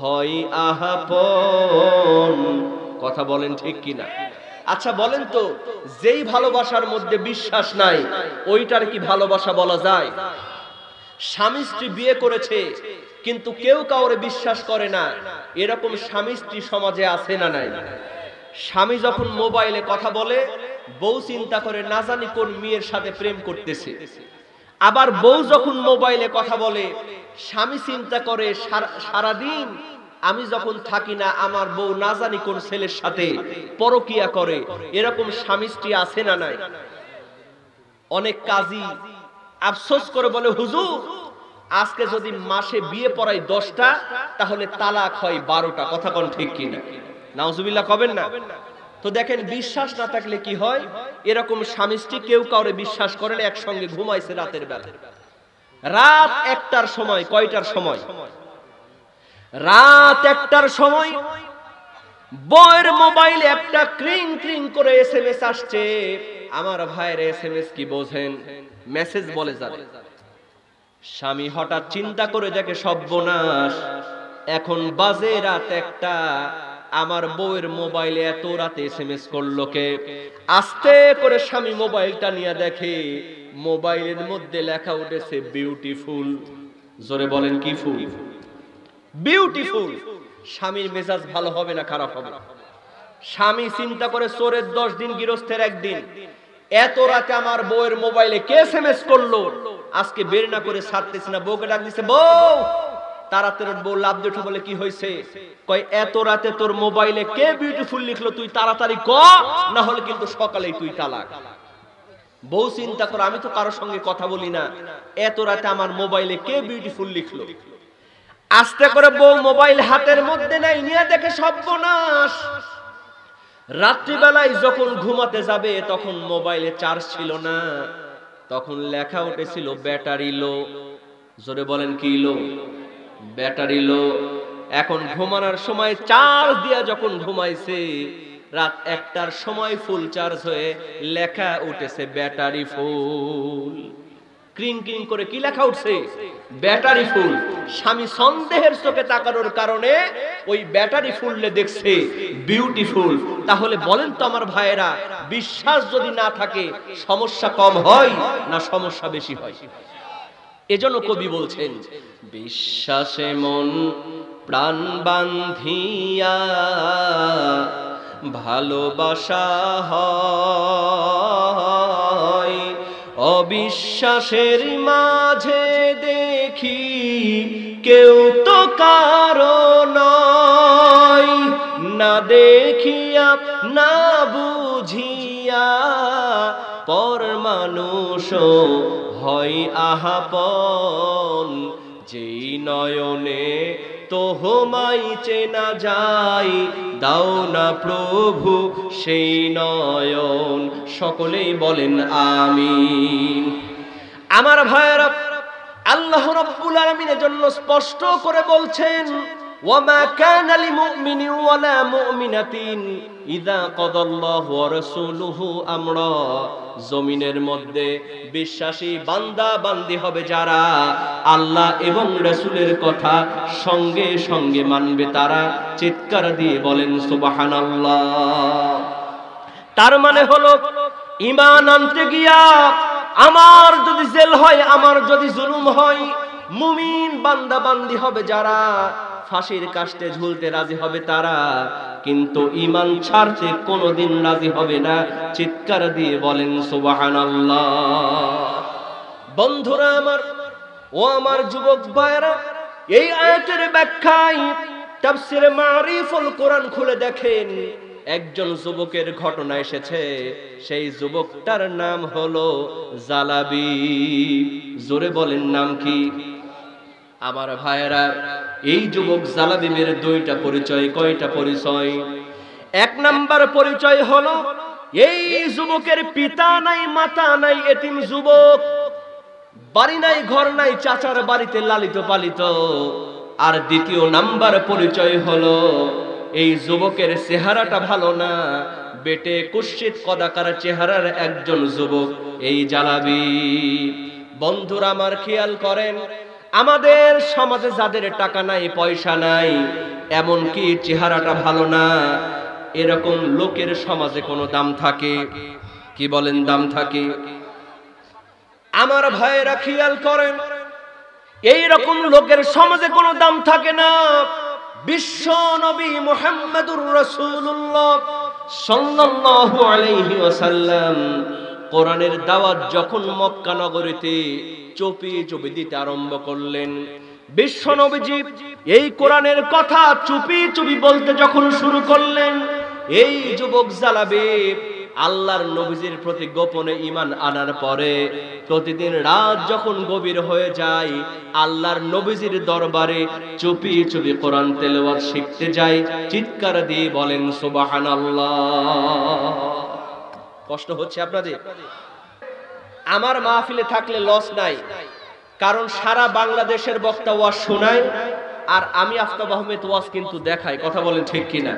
হয় আহাপন। কথা বলেন ঠিক কিনা? আচ্ছা বলেন তো, যেই ভালোবাসার মধ্যে বিশ্বাস নাই ওইটার কি ভালোবাসা বলা যায়? স্বামী স্ত্রী বিয়ে করেছে কিন্তু কেউ কাউরে বিশ্বাস করে না, এরকম স্বামী স্ত্রী সমাজে আছে না নাই? স্বামী যখন মোবাইলে কথা বলে, বউ চিন্তা করে না জানি কোন মেয়ের সাথে প্রেম করতেছে। আবার বউ যখন মোবাইলে কথা বলে, স্বামী চিন্তা করে সারাদিন আমি যখন থাকি না আমার বউ না জানি কোন ছেলের সাথে পরকিয়া করে। এরকম স্বামী স্ত্রী আছে না নাই? অনেক কাজী আফসোস করে বলে, হুজুর আজকে যদি মাসে বিয়ে পড়াই 10টা তাহলে তালাক হয় 12টা। কথা কোন ঠিক কিনা? নাউজুবিল্লাহ কবেন না? তো দেখেন, বিশ্বাস না থাকলে কি হয়? এরকম স্বামী স্ত্রী কেউ কাউরে বিশ্বাস করে না, একসঙ্গে ঘুমাইছে রাতের বেলা। রাত 1টার সময়, কয়টার সময়? রাত 1টার সময় বউয়ের মোবাইলে একটা ক্রিং ক্রিং করে এসএমএস আসছে। আমার ভাইয়ের এসএমএস কি বোঝেন? মেসেজ বলে যাবে। স্বামী হঠাৎ চিন্তা করে দেখে সর্বনাশ, এখন বাজে রাত 1টা, আমার বউয়ের মোবাইলে এত রাতে এসএমএস করলো কে? আস্তে করে স্বামী মোবাইলটা নিয়ে দেখে মোবাইলের মধ্যে লেখা উঠেছে বিউটিফুল। জোরে বলেন কি ফুল? বিউটিফুল। স্বামীর মেজাজ ভালো হবে না খারাপ হবে? স্বামী চিন্তা করে, চোরের 10 দিন গৃহস্থের 1 দিন। এত রাতে আমার বউয়ের মোবাইলে কে এসএমএস করলো? আজকে বের না করে ছাড়তেছি না। বউকে ডাক দিছে, বউ তাড়াতাড়ি। বউ লাভ দিয়ে বলে, কি হয়েছে? কয়, এত রাতে তোর মোবাইলে কে বিউটিফুল লিখলো, তুই তাড়াতাড়ি ক, না হলে কিন্তু সকালেই তুই তালাক। বউ চিন্তা করে, আমি তো কারোর সঙ্গে কথা বলি না, এত রাতে আমার মোবাইলে কে বিউটিফুল লিখলো? আস্তে করে বউ মোবাইল হাতের মধ্যে নাই, নিয়ে দেখে সর্বনাশ। রাত্রিবেলায় যখন ঘুমাতে যাবে তখন মোবাইলে চার্জ ছিল না, তখন লেখা উঠেছিল ব্যাটারি লো। জোরে বলেন কি লো? ব্যাটারি লো। এখন ঘুমানোর সময় চার্জ দিয়া যখন ঘুমাইছে, রাত 1টার সময় ফুল চার্জ হয়ে লেখা উঠেছে ব্যাটারি ফুল। ক্রিং ক্রিং করে কি লেখা উঠছে? Battery full. স্বামী সন্দেহের চোখে তাকানোর কারণে ওই ব্যাটারি ফুললে দেখছে বিউটিফুল। তাহলে বলেন তো আমার ভাইয়েরা, বিশ্বাস যদি না থাকে সমস্যা কম হয় না সমস্যা বেশি হয়? এজন্য কবি বলছেন, বিশ্বাসে মন প্রাণ বান্ধিয়া ভালোবাসা হয়, অবিশ্বাসের মাঝে দেখি কেউ তো কারণ না দেখিয়া না বুঝিয়া পর মানুষ হয় আহাপন। যেই নয়নে তোহমাই চেনা যায়, দাও না প্রভু সেই নয়ন। সকলেই বলেন আমিন। আমার ভাইয়েরা, আল্লাহ রাব্বুল আলামিনের জন্য স্পষ্ট করে বলছেন, ওয়ামা কানা লিমুমিনিন ওয়ালা মুমিনাতিন ইযা কাদাল্লাহু ওয়া রাসূলুহু আমরা। জমিনের মধ্যে বিশ্বাসী বান্দা বান্দি হবে যারা আল্লাহ এবং রাসূলের কথা সঙ্গে সঙ্গে মানবে, তারা চিৎকার দিয়ে বলেন সুবহানাল্লাহ। তার মানে হলো ঈমান আনতে গিয়া আমার যদি জেল হয়, আমার যদি জুলুম হয়, মুমিন বান্দা বান্দি হবে যারা, ফাঁসির কাস্টে ঝুলতে রাজি হবে তারা, কিন্তু ঈমান ছাড়তে কোনোদিন রাজি হবে না। চিৎকার দিয়ে বলেন সুবহানাল্লাহ। বন্ধুরা আমার, ও আমার যুবক ভাইরা, এই আয়াতের ব্যাখ্যায় তাফসীরে মারিফুল কোরআন খুলে দেখেন, একজন যুবকের ঘটনা এসেছে। সেই যুবকটার নাম হলো জালাবি। জোরে বলেন নাম কি? আমার ভাইয়েরা, এই যুবক জালাবিবের দুইটা পরিচয়। কয়টা পরিচয়? এক নাম্বার পরিচয় হলো এই যুবকের পিতা নাই, মাতা নাই, এতিম যুবক, বাড়ি নাই, ঘর নাই, চাচার বাড়িতে লালিত পালিত। আর দ্বিতীয় নাম্বার পরিচয় হলো এই যুবকের চেহারাটা ভালো না, বেটে কুৎসিত কদাকার চেহারার একজন যুবক এই জালাবি। বন্ধুরা আমার, খেয়াল করেন, আমাদের সমাজে যাদের টাকা নাই, পয়সা নাই, এমনকি চেহারাটা ভালো না, এরকম লোকের সমাজে কোনো দাম থাকে? কি বলেন, দাম থাকে? আমার ভাইয়েরা খেয়াল করেন, এই রকম লোকের সমাজে কোনো দাম থাকে না। বিশ্ব নবী মুহাম্মদুর রাসূলুল্লাহ সাল্লাল্লাহু আলাইহি ওয়াসাল্লাম কোরআনের দাওয়াত যখন মক্কা নগরীতে চুপি চুপি দিতে আরম্ভ করলেন, বিশ্ব নবীজি এই কোরআনের কথা চুপি চুপি বলতে যখন শুরু করলেন, এই যুবক জালাবি আল্লাহর নবীজির প্রতি গোপনে ঈমান আনার পরে প্রতিদিন রাত যখন গভীর হয়ে যায়, আল্লাহর নবীজির দরবারে চুপি চুপি কোরআন তেলাওয়াত শিখতে যায়। চিৎকার দিয়ে বলেন সুবহানাল্লাহ। কষ্ট হচ্ছে আপনাদের? আমার মাহফিলে থাকলে লস নাই, কারণ সারা বাংলাদেশের বক্তা ওয়াজ শোনায়, আর আমি আফতাব আহমেদ ওয়াজ কিন্তু দেখাই। কথা বলেন ঠিক কিনা?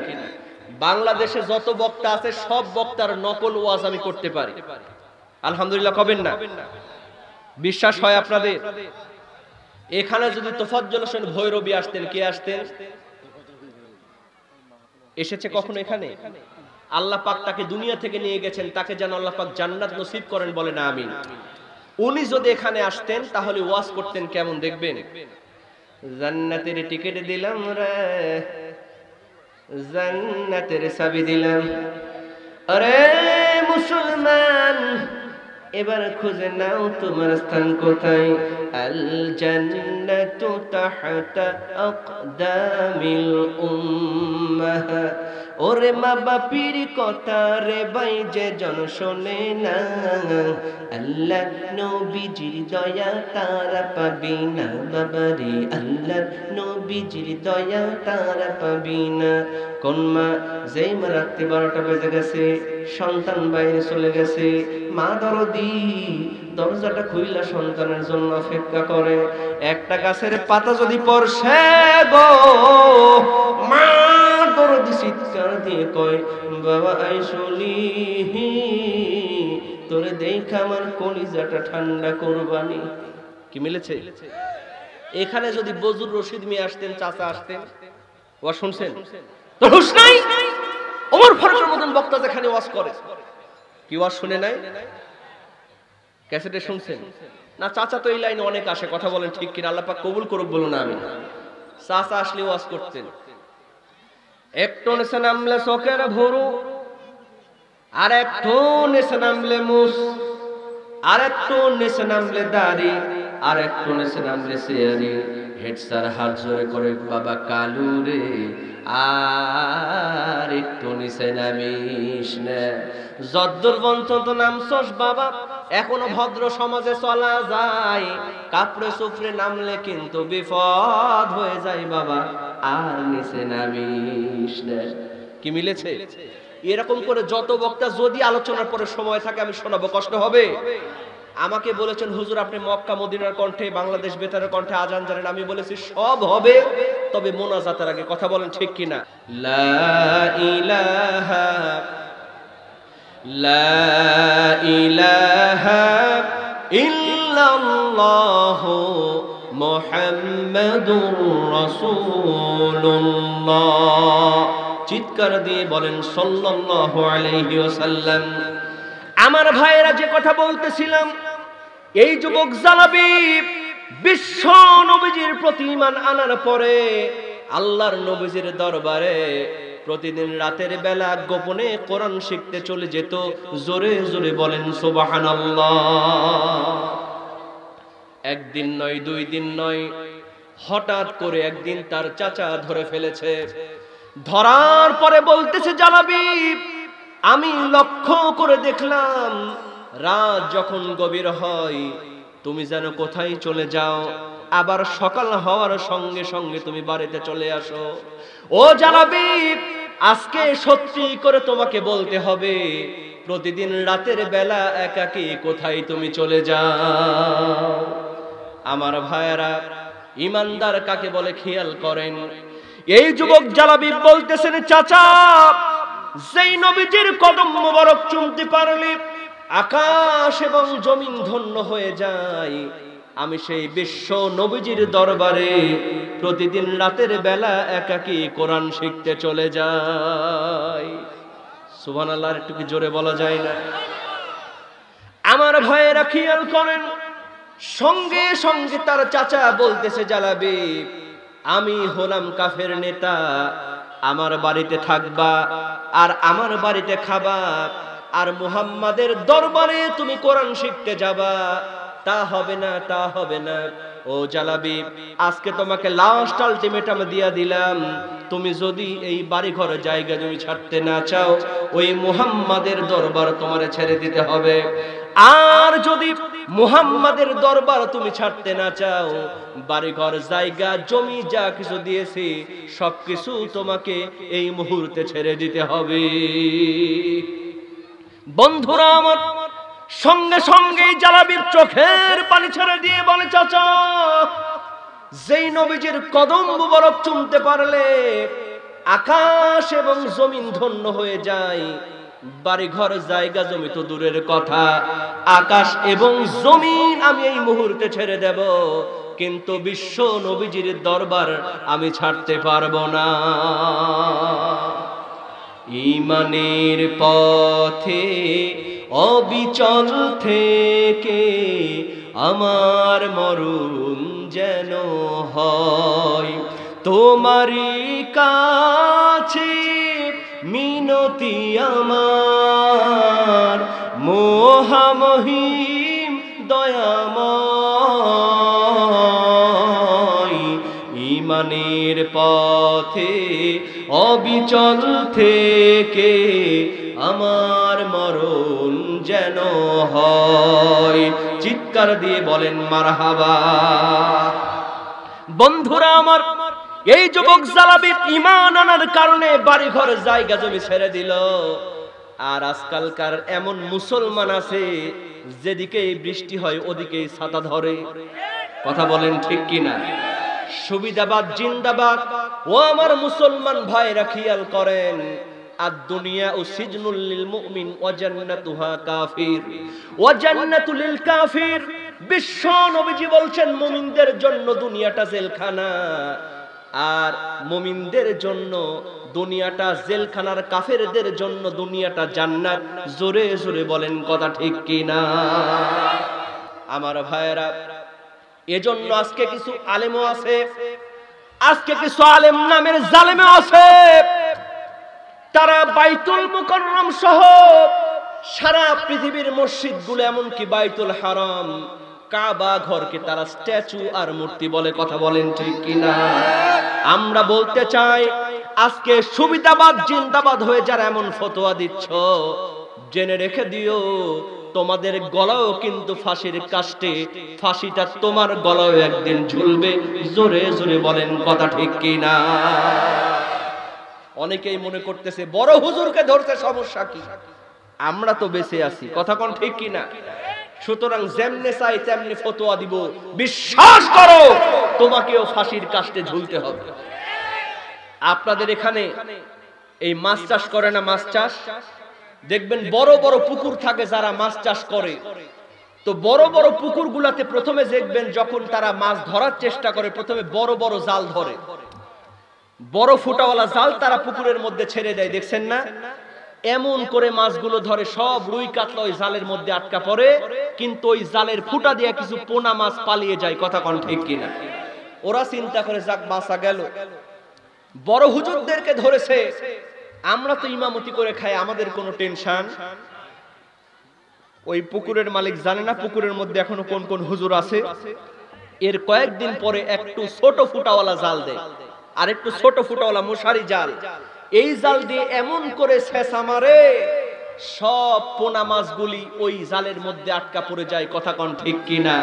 বাংলাদেশে যত বক্তা আছে সব বক্তার নকল ওয়াজ আমি করতে পারি। আলহামদুলিল্লাহ কবেন না? বিশ্বাস হয় আপনাদের? এখানে যদি তোফাজ্জল হোসেন ভৈরবী আসতেন, কে আসতেন? এসেছে কখনো এখানে? আল্লাহ পাক তাকে দুনিয়া থেকে নিয়ে গেছেন, তাকে যেন আল্লাহ পাক জান্নাত নসিব করেন, বলে না আমিন। উনি যদি এখানে আসতেন তাহলে ওয়াজ করতেন কেমন দেখবেন। জান্নাতের টিকিট দিলাম রে, জান্নাতের চাবি দিলাম, আরে মুসলমান এবার খুঁজে নাও তোমার স্থান কোথায়। আল জান্নাতু তাহতা আকদামিল উম্মাহ। ওরে মা বাপির কথা রে ভাই যে জন শোনে না, আল্লাহ নবীজির দয়া তারা পাবি না বাবারে, আল্লাহ নবীজির দয়া তারা পাবি না। কোন মা, যেই মা রাত্রি 12টা বেজে গেছে, সন্তান বাইরে চলে গেছে, মা দরদি দরজাটা খুইলা সন্তানের জন্য অপেক্ষা করে। একটা গাছের পাতা যদি পড়ছে গো, মা দরদি চিৎকার দিয়ে কয়, বাবা আইসলি তোরে দেখা আমার কলিজাটা ঠান্ডা করবানি। কি মিলেছে? এখানে যদি বজুর রশিদ মিয়া আসতেন, চাচা আসতেন, ওয়াজ শুনছেন? তো হুশ নাই? ওমর ফারুকের মতন বক্তা যেখানে ওয়াজ করে, কি ওয়াজ শুনে নাই? ক্যাসেটে শুনছেন না? চাচা তো এই লাইনে অনেক আসে। কথা বলেন ঠিক কিনা? আল্লাহ পাক কবুল করুক বলুন না আমি। চাচা আসলে ওয়াজ করতেন, একটু নেশে নামলে চোখের ভরু, আর একটু নেশে নামলে মুস, আর একটু নেশে নামলে দাড়ি, আর একটু নেশে নামলে শেয়ারি। হেড স্যার হাত জোরে করে, বাবা কালু রে আর একটু নিচে নামিস না। যদ্দুর পর্যন্ত নামছস বাবা, এখনো ভদ্র সমাজে চলা যায়, কাপড়ে সুফরে নামলে কিন্তু বিপদ হয়ে যায় বাবা, আর নিচে নামিস না। কি মিলেছে? এরকম করে যত বক্তা, যদি আলোচনার পরে সময় থাকে আমি শোনাবো, কষ্ট হবে? আমাকে বলেছেন হুজুর আপনি মক্কা মদিনার কণ্ঠে, বাংলাদেশ বেতারের কণ্ঠে আজান জানেন। আমি বলেছি সব হবে, তবে মোনাজাতের আগে। কথা বলেন ঠিক কিনা? লা ইলাহা ইল্লাল্লাহু মুহাম্মাদুর রাসূলুল্লাহ। চিৎকার দিয়ে বলেন সাল্লাল্লাহু আলাইহি ওয়াসাল্লাম। আমার ভাইয়েরা, যে কথা বলতেছিলাম, এই যুবক জালাবি বিশ্ব নবীজির প্রতি ঈমান আনার পরে আল্লাহর নবীজির দরবারে প্রতিদিন রাতের বেলা গোপনে কোরআন শিখতে চলে যেত। জোরে জোরে বলেন সুবহানাল্লাহ। একদিন নয়, 2 দিন নয়, হঠাৎ করে একদিন তার চাচা ধরে ফেলেছে। ধরার পরে বলতেছে, জালাবি আমি লক্ষ্য করে দেখলাম রাত যখন গভীর হয় তুমি যেন কোথায় চলে যাও, আবার সকাল হওয়ার সঙ্গে সঙ্গে তুমি বাড়িতে চলে আসো। ও জালাবি আজকে সত্যি করে তোমাকে বলতে হবে, প্রতিদিন রাতের বেলা একাকী কোথায় তুমি চলে যাও? আমার ভাইয়েরা, ইমানদার কাকে বলে খেয়াল করেন। এই যুবক জালাবি বলতেছেন, চাচা যেই নবীজির কদম মোবারক চুমতে পারলে আকাশ এবং জমিন ধন্য হয়ে যায়, আমি সেই বিশ্ব নবীজির দরবারে প্রতিদিন রাতের বেলা একাকী কোরআন শিখতে চলে যাই। সুবহানাল্লাহ, একটু কি জোরে বলা যায় না? আমার ভাইয়েরা খেয়াল করেন, সঙ্গে সঙ্গে তার চাচা বলতেছে, জালাবি আমি হলাম কাফের নেতা, আমার বাড়িতে থাকবা আর আমার বাড়িতে খাবা, আর মুহাম্মাদের দরবারে তুমি কোরআন শিখতে যাবা, তা হবে না, তা হবে না। ও জালাবি আজকে তোমাকে লাস্ট আলটিমেটাম দিয়া দিলাম, তুমি যদি এই বাড়ি ঘর জায়গা জমি ছাড়তে না চাও, ওই মুহাম্মাদের দরবার তোমারে ছেড়ে দিতে হবে। আর যদি মুহাম্মাদের দরবার তুমি ছাড়তে না চাও, বাড়ি ঘর জায়গা জমি যা কিছু দিয়েছি সবকিছু তোমাকে এই মুহূর্তে ছেড়ে দিতে হবে। বন্ধুরা আমার, সঙ্গে সঙ্গে জালাবির চোখের পানি ছেড়ে দিয়ে বলে, চাচা যেই নবীজির কদম মুবারক চুমতে পারলে আকাশ এবং জমিন ধন্য হয়ে যায়, বাড়ি ঘর জায়গা জমি তো দূরের কথা, আকাশ এবং জমিন আমি এই মুহূর্তে ছেড়ে দেব, কিন্তু বিশ্ব নবীজির দরবার আমি ছাড়তে পারবো না। ঈমানের পথে অবিচল থেকে আমার মরণ যেন হয়, তোমারই কাছে মিনতি আমার মহামহিম দয়াময়। ঈমানের পথে অবিচল থেকে আমার মরণ যেন হয়। চিৎকার দিয়ে বলেন মারহাবা। বন্ধুরা আমার, এই যুবক জালাবি ঈমান আনার কারণে বাড়ি ঘর জায়গা জমি ছেড়ে দিল। আর আজকালকার এমন মুসলমান আছে, যেদিকে বৃষ্টি হয় ওদিকে ছাতা ধরে। কথা বলেন ঠিক কিনা? সুবিধাবাদ জিন্দাবাদ। ও আমার মুসলমান ভাইরা খেয়াল করেন, আদ-দুনিয়া সিজনুল লিল মুমিন ওয়া জান্নাতুহা কাফির ওয়া জান্নাতুল লিল কাফির। বিশ্ব নবীজি বলছেন, মুমিনদের জন্য দুনিয়াটা জেলখানা, আর মুমিনদের জন্য দুনিয়াটা জেলখানার, কাফেরদের জন্য দুনিয়াটা জান্নাত। জোরে জোরে বলেন কথা ঠিক কিনা? আমার ভাইয়েরা, এজন্য আজকে কিছু আলেমও আছে, আজকে কিছু আলেম নামের জালেমও আছে, তারা বাইতুল মুকাররম সহ সারা পৃথিবীর মসজিদগুলো, এমনকি বাইতুল হারাম, কাবা ঘরকে তারা স্ট্যাচু আর মূর্তি বলে। কথা বলেন ঠিক কিনা? আমরা বলতে চাই, আজকে সুবিধাবাদ জিন্দাবাদ হয়ে যারা এমন ফতোয়া দিচ্ছ, জেনে রেখে দিও, তোমাদের গলাও কিন্তু ফাঁসির কাস্টে, ফাঁসিটা তোমার গলাও একদিন ঝুলবে। জোরে জোরে বলেন কথা ঠিক কিনা? অনেকেই মনে করতেছে বড় হুজুরকে ধরতে সমস্যা কি, আমরা তো বেঁচে আছি। কথা কোন ঠিক কিনা? সুতরাং যেমনে চাই তেমনি ফতোয়া দিব। বিশ্বাস করো, তোমাকেও ফাঁসির কাস্টে ঝুলতে হবে। আপনাদের এখানে এই মাছ চাষ করে না? মাছ চাষ দেখবেন, বড় বড় পুকুর থাকে, যারা মাছ চাষ করে, তো বড় বড় পুকুর গুলাতে প্রথমে দেখবেন, যখন তারা মাছ ধরার চেষ্টা করে, প্রথমে বড় বড় জাল ধরে, বড় ফুটাওয়ালা জাল তারা পুকুরের মধ্যে ছেড়ে দেয়, দেখছেন না? এমন করে মাছগুলো ধরে, সব রুই কাতলা ওই জালের মধ্যে আটকা পড়ে, কিন্তু ওই জালের ফুটা দিয়ে কিছু পোনা মাছ পালিয়ে যায়। কথা কোন ঠিক কিনা? ওরা চিন্তা করে যাক বাঁচা গেল। বড় হুজুরদেরকে ধরেছে, আমরা তো ইমামতি করে খাই, আমাদের কোনো টেনশন। ওই পুকুরের মালিক জানে না পুকুরের মধ্যে এখনো কোন কোন হুজুর আছে। এর কয়েকদিন পরে একটু ছোট ফুটাওয়ালা জাল দেয়, আর একটু ছোট ফুটাওয়ালা মশারি জাল। এই জাল দিয়ে এমন করে ছেঁচা মারে, সব পোনা মাছগুলি ওই জালের মধ্যে আটকা পড়ে যায়। কথা কোন ঠিক কিনা?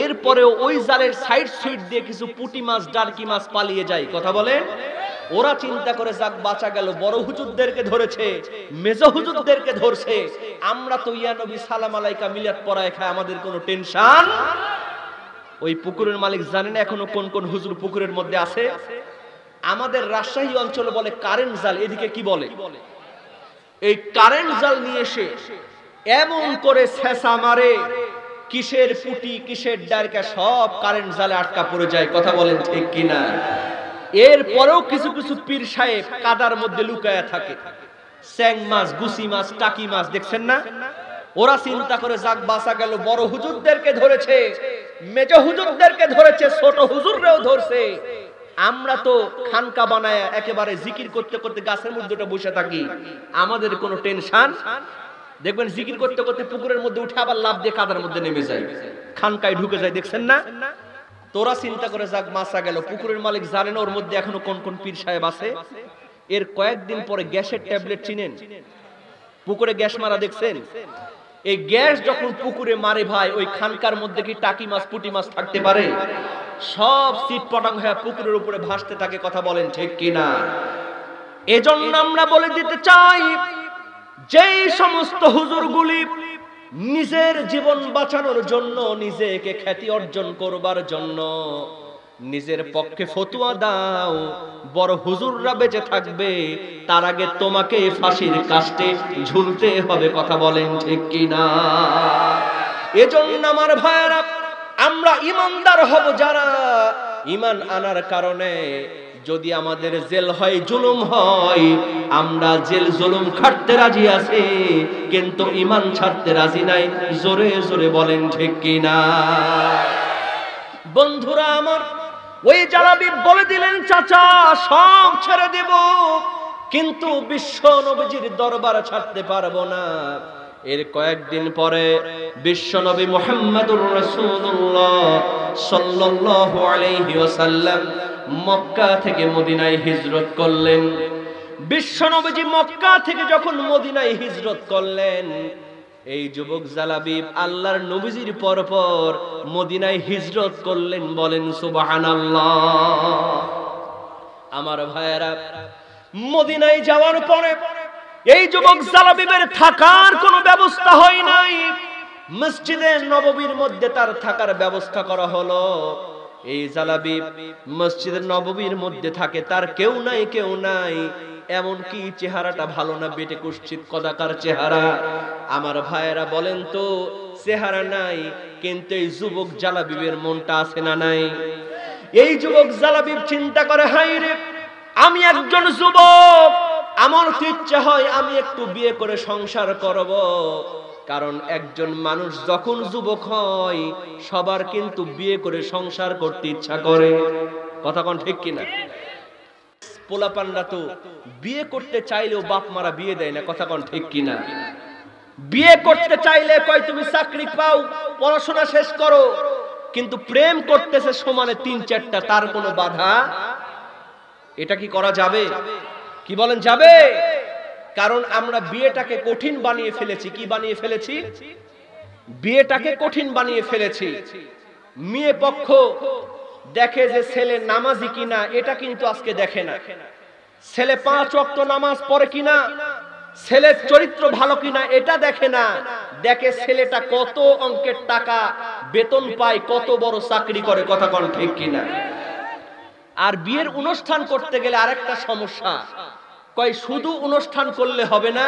এরপরেও ওই জালের সাইড সুইট দিয়ে কিছু পুঁটি মাছ, ডারকি মাছ পালিয়ে যায়। কথা বলেন। ওরা চিন্তা করে যাক বাঁচা গেল। বড় হুজুরদেরকে ধরেছে, মেজো হুজুরদেরকে ধরছে, আমরা তো ইয়া নবী সালাম আলাইকা মিলাদ পড়ায় খাই, আমাদের কোনো টেনশন। ওই পুকুরের মালিক জানেন এখনো কোন কোন হুজুর পুকুরের মধ্যে আছে। আমাদের রাজশাহী অঞ্চলে বলে কারেন্ট জাল, এদিকে কি বলে? এই কারেন্ট জাল নিয়ে এসে এমন করে ছেঁচা মারে, কিসের পুটি কিসের ডারকা সব কারেন্ট জালে আটকা পড়ে যায়। কথা বলেন ঠিক কিনা? এরপরেও কিছু কিছু পীর সাহেব কাদার মধ্যে লুকায়া থাকে, স্যাং মাছ, গুছি মাছ, টাকি মাছ, দেখছেন না? ওরা চিন্তা করে যাক বাঁচা গেল। বড় হুজুরদেরকে ধরেছে, মেজো হুজুরদেরকে ধরেছে, ছোট হুজুররাও ধরছে। আমরা তো খানকা বানায় একেবারে জিকির করতে করতে গাছের মধ্যে বসে থাকি, আমাদের কোনো টেনশন। দেখবেন জিকির করতে করতে পুকুরের মধ্যে উঠে আবার লাফ দিয়ে কাদার মধ্যে নেমে যায়, খানকায় ঢুকে যায়, দেখছেন না? তোরা চিন্তা করে যাক বাঁচা গেল। পুকুরের মালিক জানেন ওর মধ্যে এখনো কোন কোন পীর সাহেব আছে। এর কয়েকদিন পরে গ্যাসের ট্যাবলেট চিনেন? পুকুরে গ্যাস মারা দেখছেন? এই গ্যাস যখন পুকুরে মারে ভাই, ওই খানকার মধ্যে কি টাকি মাছ, পুঁটি মাছ থাকতে পারে? সব সিট পটাং হয়ে পুকুরের উপরে ভাসতে থাকে। কথা বলেন ঠিক কিনা? এজন্য আমরা বলে দিতে চাই, যেই সমস্ত হুজুরগুলি নিজের জীবন বাঁচানোর জন্য, নিজেকে খ্যাতি অর্জন করবার জন্য নিজের পক্ষে ফতোয়া দাও, বড় হুজুররা বেঁচে থাকবে, তার আগে তোমাকে ফাঁসির কাস্টে ঝুলতে হবে। কথা বলেন ঠিক কিনা? এজন্য আমার ভাইরা, আমরা ইমানদার হব যারা ঈমান আনার কারণে যদি আমাদের জেল হয়, জুলুম হয়, আমরা জেল জুলুম খাটতে রাজি আছি, কিন্তু ঈমান ছাড়তে রাজি নাই। জোরে জোরে বলেন ঠিক কিনা? বন্ধুরা আমার, ওই জালাবি বলে দিলেন চাচা সব ছেড়ে দেব, কিন্তু বিশ্ব নবীজির দরবার ছাড়তে পারবো না। এর কয়েকদিন পরে বিশ্ব নবী মুহাম্মদুর রাসূলুল্লাহ সাল্লাল্লাহু আলাইহি ওয়াসাল্লাম মক্কা থেকে মদিনায় হিজরত করলেন। বিশ্ব নবীজি মক্কা থেকে যখন মদিনায় হিজরত করলেন, এই যুবক জালাবিব আল্লাহর নবীজির পর পর মদিনায় হিজরত করলেন। বলেন সুবহানাল্লাহ। আমার ভাইয়েরা, মদিনায় যাওয়ার পরে এই যুবক জালাবিবের থাকার কোনো ব্যবস্থা হয় নাই। মসজিদে নববীর মধ্যে তার থাকার ব্যবস্থা করা হলো। এই জালাবিব মসজিদে নববীর মধ্যে থাকে, তার কেউ নাই, কেউ নাই। এমনকি চেহারাটা ভালো না, বেটে কুৎসিত কদাকার চেহারা। আমার ভাইয়েরা বলেন তো, চেহারা নাই, কিন্তু এই যুবক জালাবিবের মনটা আছে না নাই? এই যুবক জালাবিব চিন্তা করে, হাই রে, আমি একজন যুবক, আমার তো ইচ্ছা হয় আমি একটু বিয়ে করে সংসার করব। কারণ একজন মানুষ যখন যুবক হয়, সবার কিন্তু বিয়ে করে সংসার করতে ইচ্ছা করে। কথা কোন ঠিক কিনা? পোলাপানরা তো বিয়ে করতে চাইলেও বাপ মারা বিয়ে দেয় না। কথা কোন ঠিক কিনা? বিয়ে করতে চাইলে কয় তুমি চাকরি পাও, পড়াশোনা শেষ করো, কিন্তু প্রেম করতেছে সমানে ৩-৪টা, তার কোনো বাধা। এটা কি করা যাবে? কি বলেন, যাবে? কারণ আমরা বিয়েটাকে কঠিন বানিয়ে ফেলেছি। কি বানিয়ে ফেলেছি? বিয়েটাকে কঠিন বানিয়ে ফেলেছি। মেয়ে পক্ষ দেখে যে ছেলে নামাজি কিনা, এটা কিন্তু আজকে দেখে না। ছেলে 5 ওয়াক্ত নামাজ পড়ে কিনা, ছেলের চরিত্র ভালো কিনা, এটা দেখে না। দেখে ছেলেটা কত অঙ্কের টাকা বেতন পায়, কত বড় চাকরি করে। কথা কোন ঠিক কিনা? আর বিয়ের অনুষ্ঠান করতে গেলে আরেকটা সমস্যা, কয় শুধু অনুষ্ঠান করলে হবে না,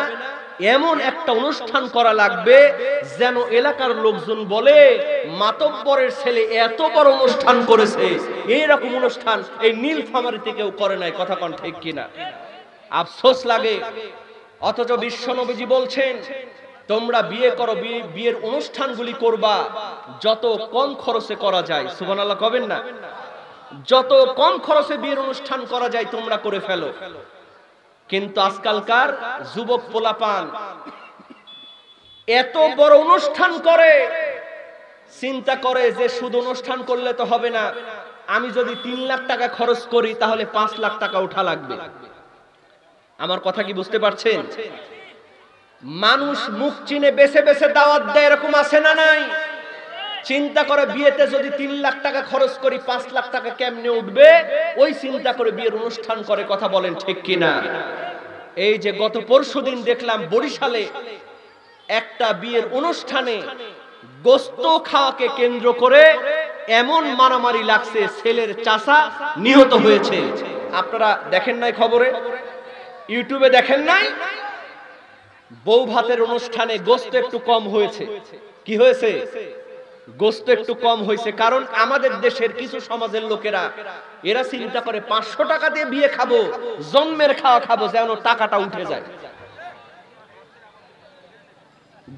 এমন একটা অনুষ্ঠান করা লাগবে যেন এলাকার লোকজন বলে মাতব্বরের ছেলে এত বড় অনুষ্ঠান করেছে। এইরকম অনুষ্ঠান এই নীলফামারীতে কেউ করে নাই। কথা কোন ঠিক কিনা? আফসোস লাগে, অথচ বিশ্ব নবীজি বলছেন তোমরা বিয়ে করো, বিয়ের অনুষ্ঠানগুলি করবা যত কম খরচে করা যায়। সুবহানাল্লাহ কবেন না? যত কম খরচে বিয়ের অনুষ্ঠান করা যায় তোমরা করে ফেলো। কিন্তু আজকালকার যুবক পোলাপান এত বড় অনুষ্ঠান করে, চিন্তা করে যে শুধু অনুষ্ঠান করলে তো হবে না, আমি যদি 3 লাখ টাকা খরচ করি তাহলে 5 লাখ টাকা উঠা লাগবে। আমার কথা কি বুঝতে পারছেন? মানুষ মুখ চিনে বেছে বেছে দাওয়াত দেয়, এরকম আছে না নাই? চিন্তা করে বিয়েতে যদি 3 লাখ টাকা খরচ করি 5 লাখ টাকা কেমনে উঠবে, ওই চিন্তা করে বিয়ের অনুষ্ঠান করে। কথা বলেন ঠিক কিনা? এই যে গত পরশুদিন দেখলাম বরিশালে একটা বিয়ের অনুষ্ঠানে গোস্ত খাওয়াকে কেন্দ্র করে এমন মারামারি লাগছে, ছেলের চাচা নিহত হয়েছে। আপনারা দেখেন নাই খবরে? ইউটিউবে দেখেন নাই? বউ ভাতের অনুষ্ঠানে গোস্ত একটু কম হয়েছে। কি হয়েছে? গোস্ত একটু কম হয়েছে। কারণ আমাদের দেশের কিছু সমাজের লোকেরা এরা চিন্তা করে 500 টাকা দিয়ে বিয়ে খাবো, জন্মের খাওয়া খাবো, যেন টাকাটা উঠে যায়।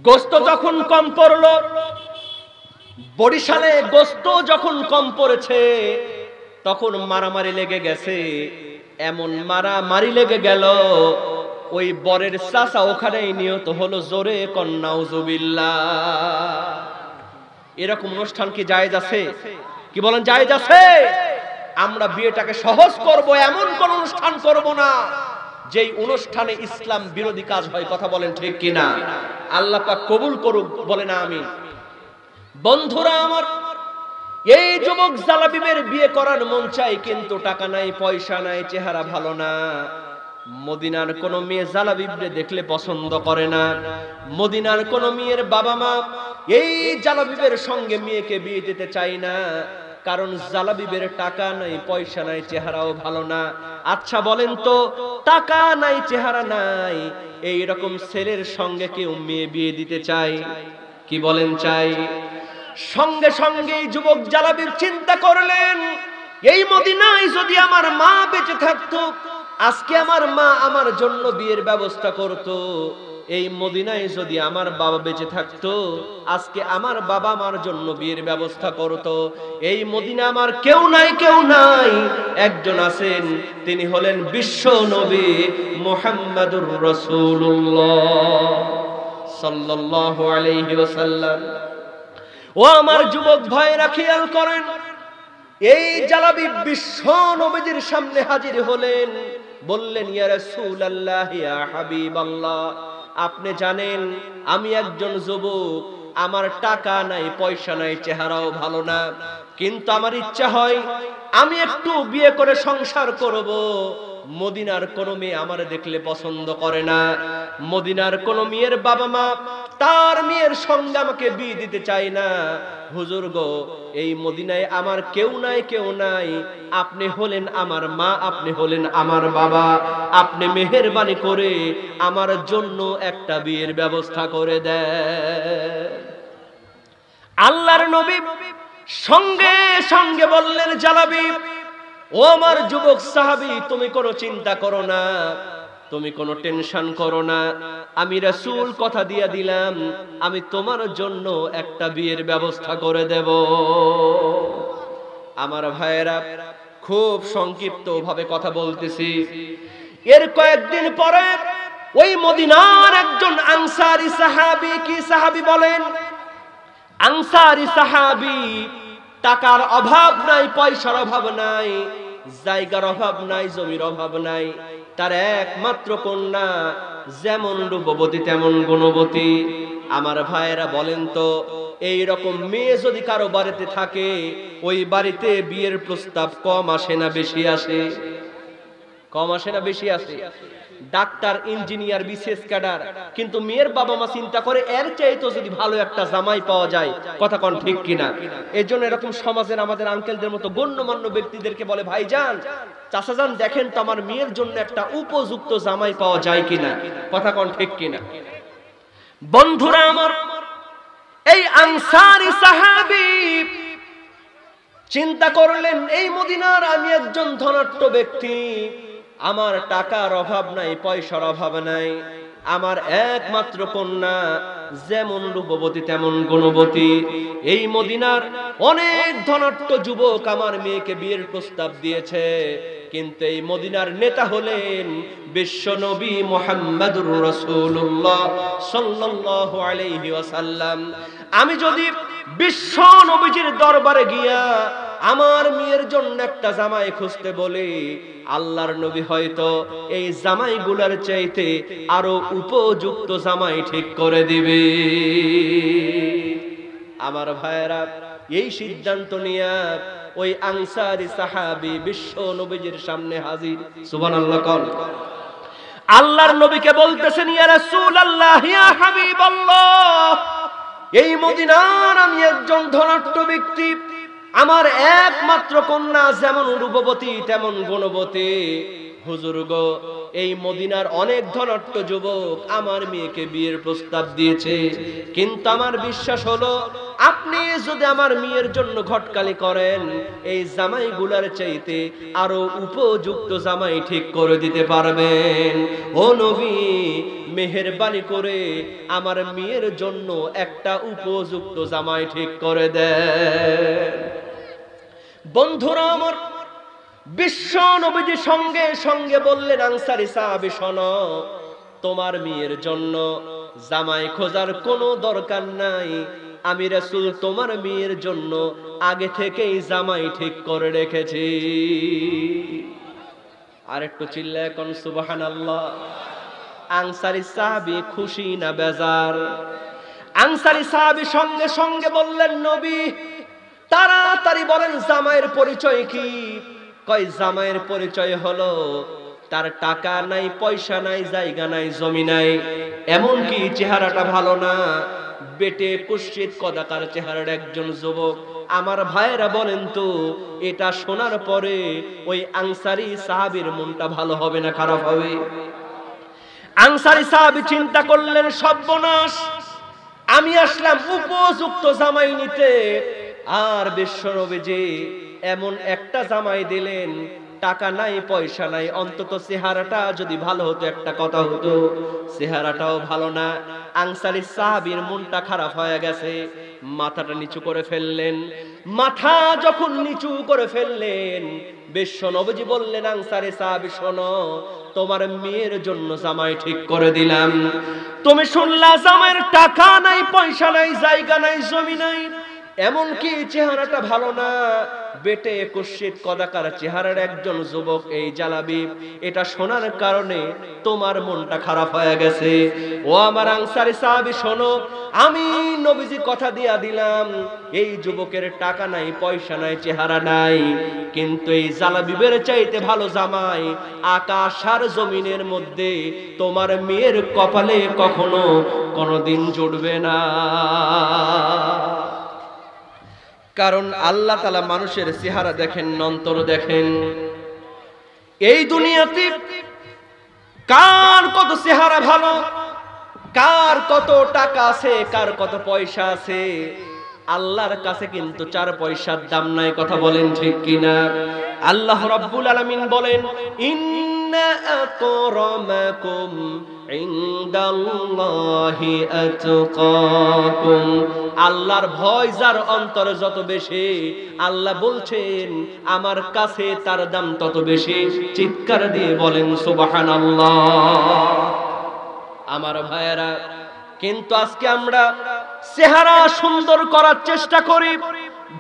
গোস্ত যখন কম পড়লো, বরিশালে গোস্ত যখন কম পড়েছে, তখন মারামারি লেগে গেছে। এমন মারামারি লেগে গেল, ওই বরের চাচা ওখানেই নিহত হলো। জোরে কোন নাউজুবিল্লাহ। এরকম অনুষ্ঠান কি জায়েজ আছে? কি বলেন, জায়েজ আছে? আমরা বিয়েটাকে সহজ করব, এমন কোন অনুষ্ঠান করব না যেই অনুষ্ঠানে ইসলাম বিরোধী কাজ হয়। কথা বলেন ঠিক কিনা? আল্লাহ পাক কবুল করুক, বলেন আমিন। বন্ধুরা আমার, এই যুবক জালাবিবের বিয়ে করার মন চাই, কিন্তু টাকা নাই, পয়সা নাই, চেহারা ভালো না। মদিনার কোন মেয়ে জালাবিবরে দেখলে পছন্দ করে না। মদিনার কোন মেয়ের বাবা মা এই জালাবিবের সঙ্গে মেয়েকে বিয়ে দিতে চায় না, কারণ জালাবিবের টাকা নাই, পয়সা নাই, চেহারাও ভালো না। আচ্ছা বলেন তো, টাকা নাই, চেহারা নাই, এই রকম ছেলের সঙ্গে কেউ মেয়ে বিয়ে দিতে চায়? কি বলেন, চাই? সঙ্গে সঙ্গে যুবক জালাবিব চিন্তা করলেন, এই মদিনায় যদি আমার মা বেঁচে থাকতো, আজকে আমার মা আমার জন্য বিয়ের ব্যবস্থা করত। এই মদিনায় যদি আমার বাবা বেঁচে থাকতো, আজকে আমার বাবা আমার জন্য বিয়ের ব্যবস্থা করত। এই মদিনা আমার কেউ নাই, কেউ নাই, একজন আছেন, তিনি হলেন বিশ্ব নবী মুহাম্মাদুর রাসূলুল্লাহ সাল্লাল্লাহু আলাইহি ওয়াসাল্লাম। ও আমার যুবক ভাইরা, খেয়াল করেন, এই জালাবিব বিশ্ব নবীজির সামনে হাজির হলেন, বললেন, ইয়া রাসূলুল্লাহ, ইয়া হাবিবাল্লাহ, আপনি জানেন আমি একজন যুবক, আমার টাকা নাই, পয়সা নাই, চেহারাও ভালো না, কিন্তু আমার ইচ্ছা হয় আমি একটু বিয়ে করে সংসার করব। মদিনার কোন মেয়ে আমার দেখলে পছন্দ করে না। মদিনার কোন মেয়ের বাবা মা তার মেয়ের সঙ্গে আমাকে বিয়ে দিতে চায় না। হুজুর গো, এই মদিনায় আমার কেউ নাই, কেউ নাই, আপনি হলেন আমার মা, আপনি হলেন আমার বাবা, আপনি মেহেরবানি করে আমার জন্য একটা বিয়ের ব্যবস্থা করে দেন। আল্লাহর নবী সঙ্গে সঙ্গে বললেন, জালাবিব, ও আমার যুবক সাহাবী, তুমি কোনো চিন্তা করো না, তুমি কোনো টেনশন করো না, আমি রাসূল কথা দিয়ে দিলাম, আমি তোমার জন্য একটা বিয়ের ব্যবস্থা করে দেব। আমার ভাইয়েরা, খুব সংক্ষিপ্ত ভাবে কথা বলতেছি। এর কয়েকদিন পরে ওই মদিনার একজন আনসারী সাহাবী, কি সাহাবী বলেন? আনসারী সাহাবী, টাকার অভাব নাই, পয়সার অভাব নাই, জায়গার অভাব নাই, জমির অভাব নাই, তার একমাত্র কন্যা যেমন রূপবতী তেমন গুণবতী। আমার ভাইয়েরা বলেন তো, এই রকম মেয়ে যদি কারো বাড়িতে থাকে, ওই বাড়িতে বিয়ের প্রস্তাব কম আসে না বেশি আসে? কম আসে না বেশি আসে? ডাক্তার, ইঞ্জিনিয়ার, বিশেষ ক্যাডার, কিন্তু মেয়ের বাবা মা চিন্তা করে এর চাইতে যদি ভালো একটা জামাই পাওয়া যায়। কথা কোন ঠিক কিনা? এর জন্য এরকম সমাজের আমাদের আঙ্কেলদের মতো গণ্যমান্য ব্যক্তিদেরকে বলে, ভাইজান, চাচাজান, দেখেন তো আমার মেয়ের জন্য একটা উপযুক্ত জামাই পাওয়া যায় কিনা। কথা কোন ঠিক কিনা? বন্ধুরা আমার, এই আনসারী সাহাবী চিন্তা করলেন, এই মদিনার আমি একজন ধনাঢ্য ব্যক্তি, আমার টাকার অভাব নাই, পয়সার অভাব নাই, আমার একমাত্র কন্যা, যেমন রূপবতী তেমন গুণবতী। এই মদিনার অনেক ধনাঢ্য যুবক আমার মেয়েকে বিয়ের প্রস্তাব দিয়েছে, কিন্তু এই মদিনার নেতা হলেন বিশ্ব নবী মুহাম্মদুর রাসূলুল্লাহ সাল্লাল্লাহু আলাইহি ওয়াসাল্লাম। আমি যদি বিশ্ব নবীজির দরবারে গিয়া আমার মেয়ের জন্য একটা জামাই খুঁজতে বলি, আল্লাহর নবী হয়তো এই জামাইগুলার চাইতে আরো উপযুক্ত জামাই ঠিক করে দিবে। আমার ভাইয়েরা, এই সিদ্ধান্ত নিয়ে ওই আনসারী সাহাবী বিশ্ব নবীজির সামনে হাজির। সুবহানাল্লাহ কোন আল্লাহর নবীকে বলতেছেন, ইয়া রাসূলুল্লাহ, ইয়া হাবিবাল্লাহ, এই মদিনার আমি একজন ধনাঢ্য ব্যক্তি, আমার একমাত্র কন্যা যেমন রূপবতী তেমন গুণবতী। হুজুর গো, এই মদিনার অনেক ধনাঢ্য যুবক আমার মেয়েকে বিয়ের প্রস্তাব দিয়েছে, কিন্তু আমার বিশ্বাস হলো আপনি যদি আমার মেয়ের জন্য ঘটকালি করেন, এই জামাইগুলার চাইতে আরো উপযুক্ত জামাই ঠিক করে দিতে পারবেন। ও নবী, মেহেরবানি করে আমার মেয়ের জন্য একটা উপযুক্ত জামাই ঠিক করে দেন। বন্ধুরা আমার, বিশ্ব নবীজি সঙ্গে সঙ্গে বললেন, আনসারী সাহাবী শোনো, তোমার মেয়ের জন্য জামাই খোঁজার কোনো দরকার নাই, আমি রাসূল তোমার মেয়ের জন্য আগে থেকেই জামাই ঠিক করে রেখেছি। আর একটু চিল্লায় কোন সুবহানাল্লাহ। আনসারী সাহাবী খুশি না বেজার? আনসারী সাহাবী সঙ্গে সঙ্গে বললেন, নবী তাড়াতাড়ি বলেন জামাইয়ের পরিচয় কি? কয় জামাইয়ের পরিচয় হলো তার টাকা নাই, পয়সা নাই, জায়গা নাই, জমি নাই, এমনকি চেহারাটা ভালো না, বেটে কুৎসিত কদাকার চেহারার একজন যুবক। আমার ভাইয়েরা বলেন তো, এটা শোনার পরে ওই আনসারী সাহাবীর মনটা ভালো হবে না খারাপ হবে? আনসারী সাহাবী চিন্তা করলেন, সর্বনাশ, আমি আসলাম উপযুক্ত জামাই নিতে, আর বিশ্বনবীজি এমন একটা জামাই দিলেন, টাকা নাই, পয়সা নাই, অন্তত চেহারাটা যদি ভালো হতো একটা কথা হতো, চেহারাটাও ভালো না। আনসারী সাহাবীর মনটা খারাপ হয়ে গেছে, মাথাটা নিচু করে ফেললেন। মাথা যখন নিচু করে ফেললেন, বিশ্বনবীজি বললেন, আনসারী সাহাবী শোনো, তোমার মেয়ের জন্য জামাই ঠিক করে দিলাম। তুমি শুনলা জামাইয়ের টাকা নাই, পয়সা নাই, জায়গা নাই, জমি নাই, এমনকি চেহারাটা ভালো না, বেটে কুৎসিত কদাকার চেহারার একজন যুবক, এই জালাবি। এটা শোনার কারণে তোমার মনটা খারাপ হয়ে গেছে। ও আমার আনসারী সাহাবী শোনো, আমি নবীজি কথা দিয়া দিলাম, এই যুবকের টাকা নাই, পয়সা নাই, চেহারা নাই, কিন্তু এই জালাবিবের চাইতে ভালো জামাই আকাশ আর জমিনের মধ্যে তোমার মেয়ের কপালে কখনো কোনোদিন জুটবে না। কারণ আল্লাহ তাআলা মানুষের চেহারা দেখেন, অন্তর দেখেন। এই দুনিয়াতে কার কত চেহারা ভালো, কার কত টাকা আছে, কার কত পয়সা আছে, আল্লাহর কাছে কিন্তু 4 পয়সার দাম নাই। কথা বলেন ঠিক কিনা? আল্লাহ রাব্বুল আলামিন বলেন, ইন্না আকরামাকুম ইনদাল্লাহি আতকাকুম। আল্লাহর ভয় যার অন্তরে যত বেশি, আল্লাহ বলছেন আমার কাছে তার দাম তত বেশি। চিৎকার দিয়ে বলেন সুবহানাল্লাহ। আমার ভাইয়েরা, কিন্তু আজকে আমরা চেহারা সুন্দর করার চেষ্টা করি,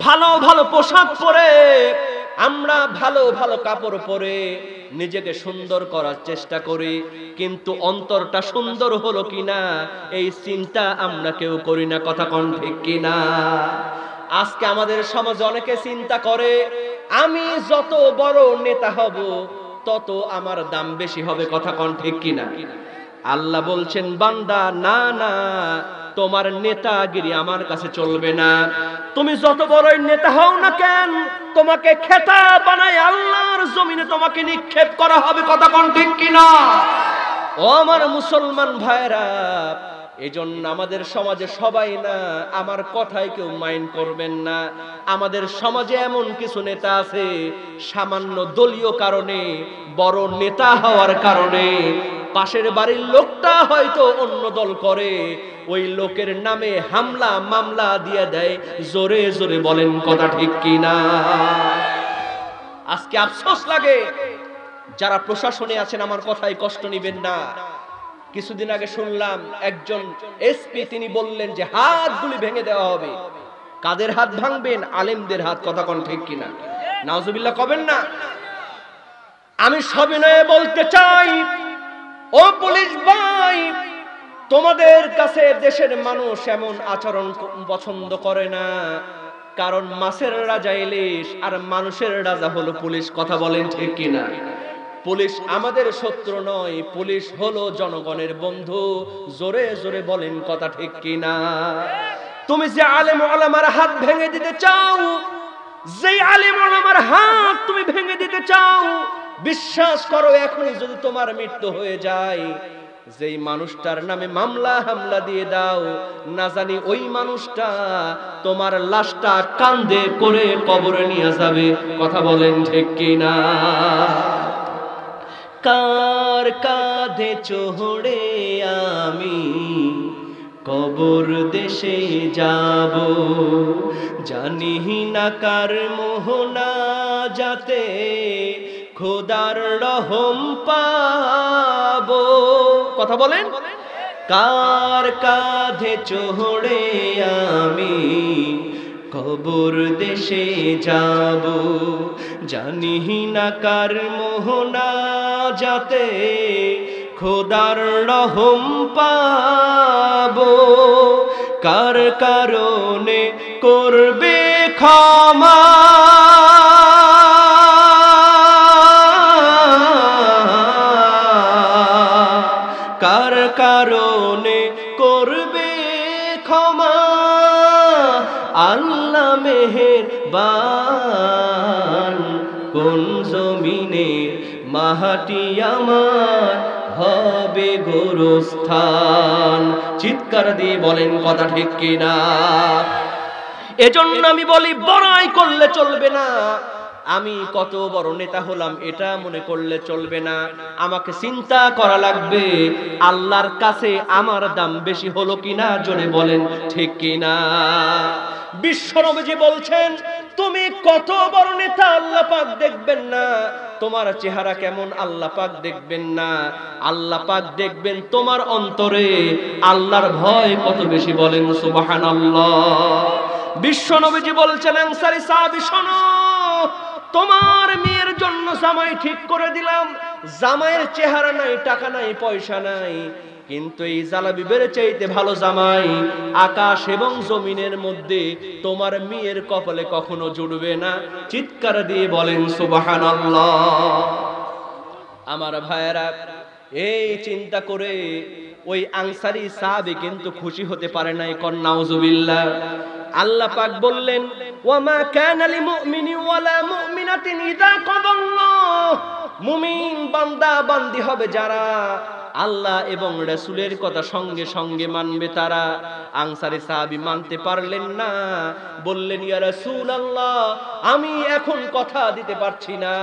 ভালো ভালো পোশাক পরে, আমরা ভালো ভালো কাপড় পরে নিজেকে সুন্দর করার চেষ্টা করি, কিন্তু অন্তরটা সুন্দর হলো কিনা এই চিন্তা আমরা কেউ করি না। কথা কোন ঠিক কিনা? আজকে আমাদের সমাজে অনেকে চিন্তা করে, আমি যত বড় নেতা হব তত আমার দাম বেশি হবে। কথা কোন ঠিক কিনা? আল্লাহ বলছেন, বান্দা না না, তোমার নেতাগিরি আমার কাছে চলবে না। তুমি যত বড়ই নেতা হও না কেন, তোমাকে খেতাব বানায় আল্লাহর জমিনে তোমাকে নিক্ষেপ করা হবে। কথা কোন ঠিক কিনা? ও আমার মুসলমান ভাইরা, এজন্য আমাদের সমাজে সবাই না, আমার কথাই কেউ মাইন্ড করবেন না, আমাদের সমাজে এমন কিছু নেতা আছে সামান্য দলীয় কারণে, বড় নেতা হওয়ার কারণে পাশের বাড়ির লোকটা হয়তো অন্য দল করে, ওই লোকের নামে হামলা মামলা দিয়ে দেয়। জোরে জোরে বলেন কথা ঠিক কিনা? আজকে আফসোস লাগে যারা প্রশাসনে আছেন, আমার কথায় কষ্ট নিবেন না। কিছুদিন আগে শুনলাম একজন এসপি তিনি বললেন যে হাতগুলি ভেঙে দেওয়া হবে। কাদের হাত ভাঙবেন? আলেমদের হাত। কথা কোন ঠিক কিনা? নাউজুবিল্লাহ কবেন না। আমি সবিনয়ে বলতে চাই, ও পুলিশ ভাই, তোমাদের কাছে দেশের মানুষ এমন আচরণ পছন্দ করে না, কারণ মাছের রাজা ইলিশ আর মানুষের রাজা হলো পুলিশ। কথা বলেন ঠিক কিনা? পুলিশ আমাদের শত্রু নয়, পুলিশ হলো জনগণের বন্ধু। জোরে জোরে বলেন কথা ঠিক কিনা? তুমি যে আলেম ওলামার হাত ভেঙে দিতে চাও, যে আলেম ওলামার হাত তুমি ভেঙে দিতে চাও, বিশ্বাস করো এখনই যদি তোমার মৃত্যু হয়ে যায়, যেই মানুষটার নামে মামলা হামলা দিয়ে দাও, না জানি ওই মানুষটা তোমার লাশটা কাঁধে করে কবরে নিয়ে যাবে। কথা বলেন ঠিক কিনা? কার কাঁধে চড়ে আমি কবর দেশে যাব, জানি না কার মোহনা যাতে খোদার রহম পাবো। কথা বলেন, কার কাঁধে চড়ে আমি কবর দেশে যাব, জানি না কার মোহনা যাতে খোদার রহম পাবো, কার কারণে করবে ক্ষমা, কার কারণে করবে ক্ষমা, আল্লাহ মেহেরবান, কোন জমিনে মাটি আমার হবে গোরস্থান। চিৎকার দিয়ে বলেন কথা ঠিক কিনা? এজন্য আমি বলি, বড়াই করলে চলবে না। আমি কত বড় নেতা হলাম এটা মনে করলে চলবে না। আমাকে চিন্তা করা লাগবে আল্লাহর কাছে আমার দাম বেশি হলো কিনা। জোরে বলেন ঠিক কিনা? বিশ্বনবীজি বলছেন, তুমি কত বড় নেতা আল্লাহ পাক দেখবেন না, তোমার চেহারা কেমন আল্লাহ পাক দেখবেন না, আল্লাহ পাক দেখবেন তোমার অন্তরে আল্লাহর ভয় কত বেশি। বলেন সুবহানাল্লাহ। বিশ্বনবীজি বলছেন, আনসারী সাহাবী শোনো, তোমার মেয়ের জন্য জামাই ঠিক করে দিলাম। জামাইয়ের চেহারা নাই, টাকা নাই, পয়সা নাই, কিন্তু এই জালাবিবের চাইতে ভালো জামাই আকাশ এবং জমিনের মধ্যে তোমার মেয়ের কপালে কখনো জুড়বে না। চিৎকার দিয়ে বলেন সুবহানাল্লাহ। আমার ভাইয়েরা, এই চিন্তা করে ওই আনসারী সাহাবী কিন্তু খুশি হতে পারে নাই। নাউজুবিল্লাহ। আল্লাহ পাক বললেন, ওয়ামা কানা লিমুমিনি ওয়ালা মুমিনাতিন ইযা কাদাল্লাহ, মুমিন বান্দা বান্দি হবে যারা আল্লাহ এবং রাসূলের কথা সঙ্গে সঙ্গে মানবে তারা। আনসারী সাহাবী মানতে পারলেন না, বললেন, ইয়া রাসূলুল্লাহ, আমি এখন কথা দিতে পারছি না,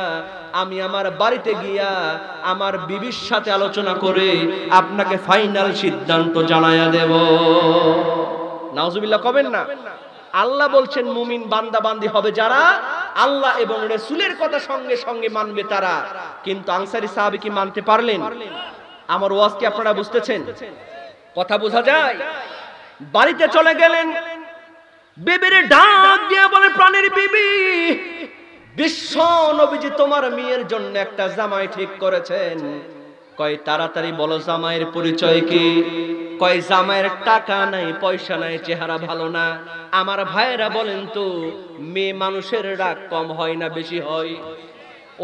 আমি আমার বাড়িতে গিয়া আমার বিবির সাথে আলোচনা করে আপনাকে ফাইনাল সিদ্ধান্ত জানায়া দেব। নাউজুবিল্লাহ কবেন না। আল্লাহ বলছেন মুমিন বান্দা বান্দি হবে যারা আল্লাহ এবং রাসূলের কথা সঙ্গে সঙ্গে মানবে তারা। কিন্তু আনসারী সাহাবী কি মানতে পারলেন? আমার ওয়াজ কি আপনারা বুঝতেছেন? কথা বোঝা যায়? বাড়িতে চলে গেলেন, বিবির ডাক দিয়ে বলে, প্রাণের বিবি, বিশ্ব নবীজি তোমার মেয়ের জন্য একটা জামাই ঠিক করেছেন। কয় তাড়াতাড়ি বলো জামাইয়ের পরিচয় কি? কয় জামাইয়ের টাকা নাই, পয়সা নাই, চেহারা ভালো না। আমার ভাইয়েরা বলেন তো, মেয়ে মানুষের রাগ কম হয় না বেশি হয়?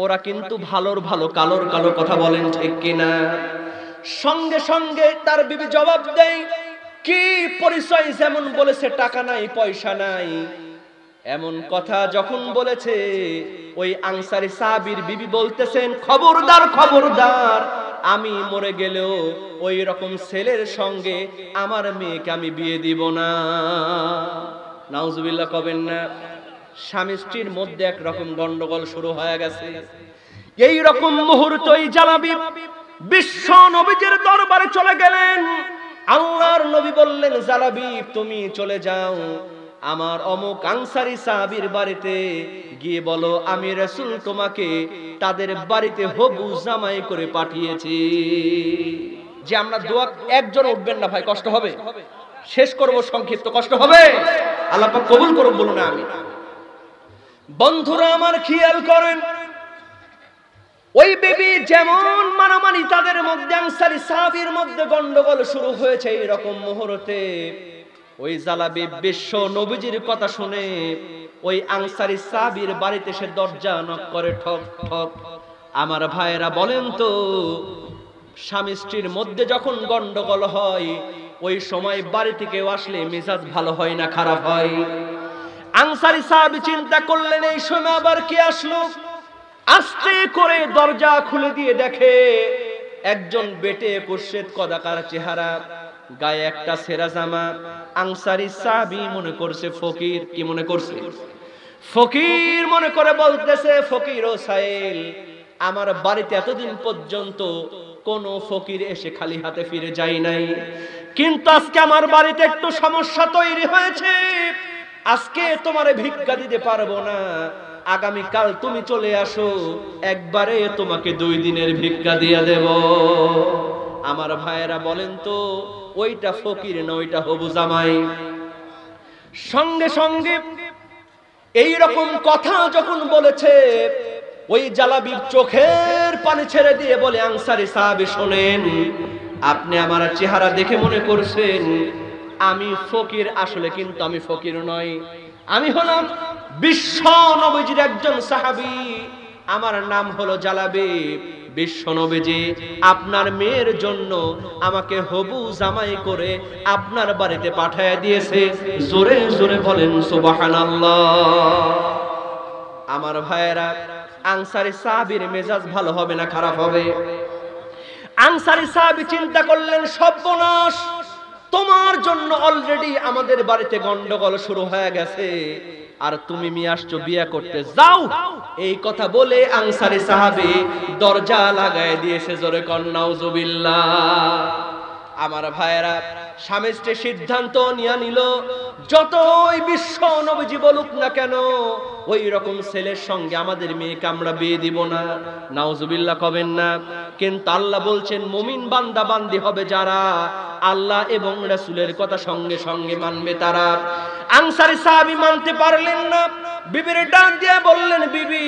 ওরা কিন্তু ভালোর ভালো, কালোর কালো। কথা বলেন ঠিক কিনা? সঙ্গে সঙ্গে তার বিবি জবাব দেয়, কি পরিচয়? যেমন বলেছে টাকা নাই, পয়সা নাই, এমন কথা যখন বলেছে, ওই আনসারী সাহাবীর বিবি বলতেছেন, খবরদার খবরদার, আমি মরে গেলেও ওই রকম ছেলের সঙ্গে আমার মেয়েকে আমি বিয়ে দিব না। নাউজুবিল্লাহ কবেন না। স্বামী স্ত্রীর মধ্যে একরকম গন্ডগোল শুরু হয়ে গেছে। এই রকম মুহূর্তে ওই জালাবি বিশ্ব নবীজির দরবারে চলে গেলেন। আল্লাহর নবী বললেন, জালাবিব তুমি চলে যাও, আমার অমুক আনসারী সাহাবীর বাড়িতে গিয়ে বলো আমি রাসূল তোমাকে তাদের বাড়িতে হবু জামাই করে পাঠিয়েছি। যে আমরা দোয়া, একজন উঠবেন না ভাই, কষ্ট হবে, শেষ করব সংক্ষিপ্ত, কষ্ট হবে, আল্লাহ পাক কবুল করুন, বলুন না আমি। বন্ধুরা আমার খেয়াল করেন, ওই বেবি যেমন মারামারি তাদের মধ্যে, আনসারী সাহাবীর মধ্যে গন্ডগোল শুরু হয়েছে, এইরকম মুহূর্তে ওই জালাবিব বিশ্ব নবীজির কথা শুনে ওই আনসারী সাহাবীর বাড়িতে সে দরজা নক করে, ঠক ঠক। আমার ভাইয়েরা বলেন তো, স্বামী স্ত্রীর মধ্যে যখন গন্ডগোল হয় ওই সময় বাড়ি থেকে আসলে মেজাজ ভালো হয় না খারাপ হয়? আনসারী সাহাবী চিন্তা করলেন এই সময় আবার কে আসলো। আস্তে করে দরজা খুলে দিয়ে দেখে একজন বেটে কুৎসিত কদাকার চেহারা, গায়ে একটা ছেঁড়া জামা। আনসারী সাহাবী মনে করছে ফকির। কি মনে করছে? ফকির মনে করে বলতেছে, ফকির ও সাইল, আমার বাড়িতে এতদিন পর্যন্ত কোন ফকির এসে খালি হাতে ফিরে যায় নাই, কিন্তু আজকে আমার বাড়িতে একটু সমস্যা তৈরি হয়েছে, আজকে তোমারে ভিক্ষা দিতে পারবো না, আগামীকাল তুমি চলে আসো, একবারে তোমাকে 2 দিনের ভিক্ষা দিয়ে দেব। আমার ভাইয়েরা বলেন তো, ওইটা ফকির না ওইটা হবু জামাই? সঙ্গে সঙ্গে এই রকম কথা যখন বলেছে, ওই জালাবিব চোখের পানি ছেড়ে দিয়ে বলে, আনসারী সাহাবী শোনেন, আপনি আমার চেহারা দেখে মনে করছেন আমি ফকির, আসলে কিন্তু আমি ফকির নই, আমি হলাম বিশ্ব নবীজির একজন সাহাবী, আমার নাম হলো জালাবিব। বিশ্ব নবীজি আপনার মেয়ের জন্য আমাকে হবু জামাই করে আপনার বাড়িতে পাঠিয়ে দিয়েছে। জোরে জোরে বলেন সুবহানাল্লাহ। আমার ভাইয়েরা, আনসারী সাহাবীর মেজাজ ভালো হবে না খারাপ হবে? আনসারী সাহাবী চিন্তা করলেন, সর্বনাশ, তোমার জন্য অলরেডি আমাদের বাড়িতে গন্ডগোল শুরু হয়ে গেছে, আর তুমি মেয়ে আসছো বিয়ে করতে, যাও। এই কথা বলে আনসারী সাহাবী দরজা লাগায় দিয়েছে। জোরে কন নাউজুবিল্লাহ। আমার ভাইয়েরা, স্বামী স্ত্রী সিদ্ধান্ত নিয়ে নিল, যতই বিশ্ব নবীজি বলুক না কেন, ওই রকম ছেলের সঙ্গে আমাদের মেয়েকে আমরা বিয়ে দিব না। নাউজুবিল্লাহ কবেন না। কিন্তু আল্লাহ বলছেন, মুমিন বান্দা বান্দি হবে যারা আল্লাহ এবং রাসূলের কথা সঙ্গে সঙ্গে মানবে তারা। আনসারী সাহাবী মানতে পারলেন না, বিবির ডাক দিয়ে বললেন, বিবি,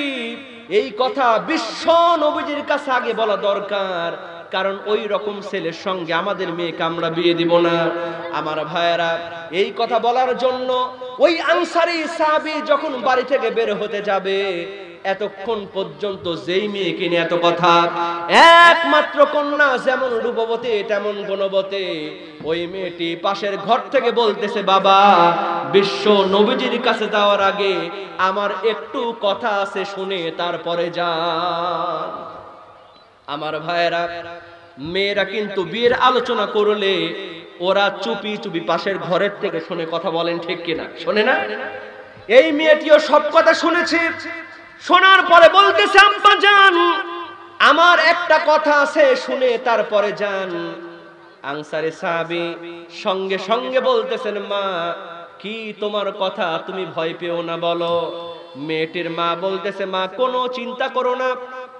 এই কথা বিশ্ব নবীজির কাছে আগে বলা দরকার, কারণ ওই রকম ছেলের সঙ্গে আমাদের মেয়েকে আমরা বিয়ে দিব না। আমার ভাইয়েরা, এই কথা বলার জন্য ওই আনসারী সাহাবী যখন বাড়ি থেকে বের হতে যাবে, এতক্ষণ পর্যন্ত যেই মেয়েকে নিয়ে এত কথা, একমাত্র কন্যা যেমন রূপবতী তেমন গুণবতী, ওই মেয়েটি পাশের ঘর থেকে বলতেছে, বাবা, বিশ্ব নবীজির কাছে যাওয়ার আগে আমার একটু কথা আছে, শুনে তারপরে যান। আমার ভাইয়েরা, মেয়েরা কিন্তু বিয়ের আলোচনা করলে ওরা চুপি চুপি পাশের ঘরের থেকে শুনে কথা বলেন, ঠিক কিনা? শোনে না? এই মেয়েটিও সব কথা শুনেছে, শোনার পরে বলতেছে, আম্মা জান, আমার একটা কথা আছে, শুনে তারপরে যান। আনসারী সাহাবী সঙ্গে সঙ্গে বলতেছেন, মা, কি তোমার কথা, তুমি ভয় পেও না, বলো। মেয়েটির মা বলতেছে, মা, কোনো চিন্তা করো না,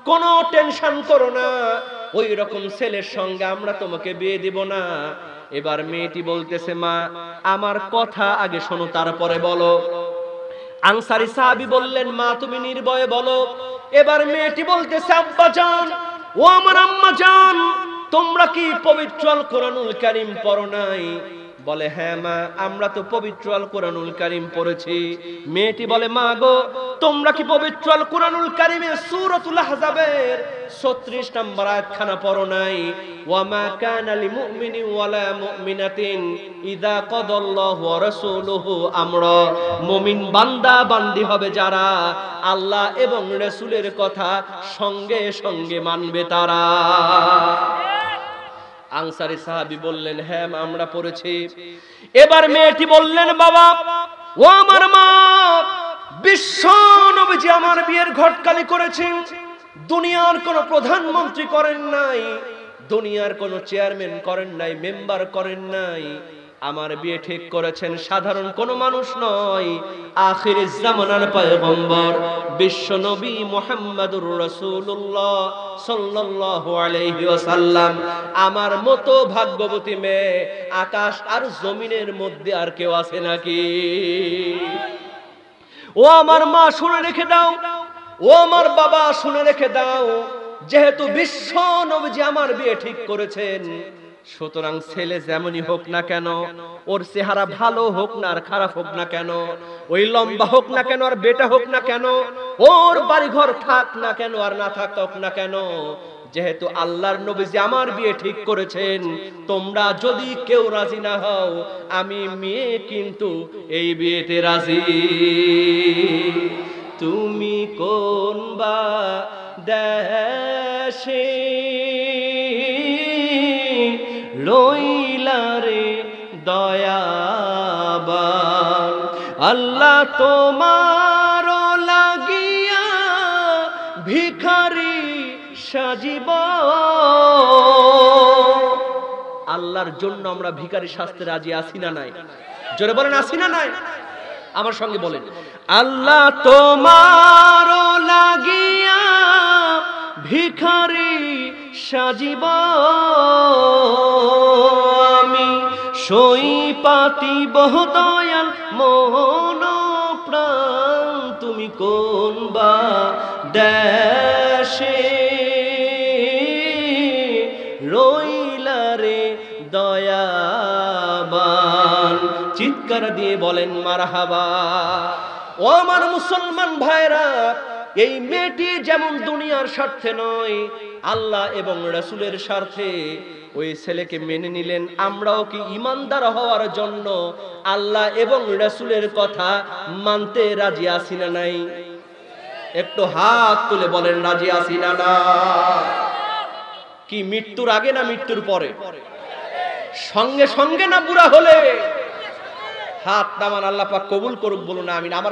কোনো টেনশন করো না, ওই রকম ছেলের সঙ্গে আমরা তোমাকে বিয়ে দিব না। এবার মেয়েটি বলতেছে, মা, আমার কথা আগে শোনো তারপরে বলো। আনসারী সাহাবী বললেন, মা, তুমি নির্ভয়ে বলো। এবার মেয়েটি বলতেছে, আব্বা জান, ও আমার আম্মা জান, তোমরা কি পবিত্র আল কোরআনুল কারীম পড়ো নাই? বলে, হ্যাঁ মা, আমরা তো পবিত্র আল কোরআনুল কারীম পড়েছি। মেয়েটি বলে, মা গো, তোমরা কি পবিত্র আল কোরআনুল কারীমের সূরাতুল আহজাবের 36 নম্বর আয়াতখানা পড়ো নাই? ওয়া মা কানা লিমুমিনিন ওয়ালা মুমিনাতিন ইযা কাদাল্লাহু ওয়া রাসূলুহু আমরা, মুমিন বান্দা বান্দি হবে যারা আল্লাহ এবং রাসূলের কথা সঙ্গে সঙ্গে মানবে তারা। আনসারী সাহাবী বললেন, হ্যাঁ আমরা পড়েছি। এবার মেয়েটি বললেন, বাবা, ও আমার মা, বিশ্ব নবীজি আমার বিয়ের ঘটকালি করেছেন, দুনিয়ার কোন প্রধানমন্ত্রী করেন নাই, দুনিয়ার কোনো চেয়ারম্যান করেন নাই, মেম্বার করেন নাই, আমার বিয়ে ঠিক করেছেন সাধারণ কোনো মানুষ নয়, আখিরের জামানার পয়গম্বর বিশ্ব নবী মুহাম্মদুর রাসূলুল্লাহ সাল্লাল্লাহু আলাইহি ওয়াসাল্লাম। আমার মতো ভাগ্যবতী মেয়ে আকাশ আর জমিনের মধ্যে আর কেউ আছে নাকি? ও আমার মা শুনে রেখে দাও, ও আমার বাবা শুনে রেখে দাও, যেহেতু বিশ্ব নবীজি আমার বিয়ে ঠিক করেছেন, সুতরাং ছেলে যেমনই হোক না কেন, ওর চেহারা ভালো হোক না আর খারাপ হোক না কেন, ওই লম্বা হোক না কেন আর বেটা হোক না কেন, ওর বাড়িঘর থাক না কেন আর না থাক না কেন, যেহেতু আল্লাহর নবীজি আমার বিয়ে ঠিক করেছেন, তোমরা যদি কেউ রাজি না হও, আমি মেয়ে কিন্তু এই বিয়েতে রাজি। তুমি কোন বা দেশে রইলা রে দয়াবান, আল্লাহ তোমার লাগিয়া ভিখারি সাজিব। আল্লাহর জন্য আমরা ভিখারি সাজতে রাজি আছি না নাই? জোরে বলেন আছি না নাই? আমার সঙ্গে বলেন, আল্লাহ তোমার লাগিয়া ভিখারি সাজিব, আমি সই পাতিব দয়াল মন প্রাণ, তুমি কোন বা দেশে রইলা রে দয়াবান। চিৎকার দিয়ে বলেন মারহাবা। ও আমার মুসলমান ভাইরা, এই মেয়েটি যেমন দুনিয়ার স্বার্থে নয়, আল্লাহ এবং রাসূলের স্বার্থে ওই ছেলেকে মেনে নিলেন। আমরাও কি ঈমানদার হওয়ার জন্য আল্লাহ এবং রাসূলের কথা মানতে রাজি আছি না নাই? একটু হাত তুলে বলেন রাজি আছি না না? কি মৃত্যুর আগে না মৃত্যুর পরে? সঙ্গে সঙ্গে না বুড়া হলে? হাত নামান, আল্লাহ পাক কবুল করুক, বলুন আমিন। আমার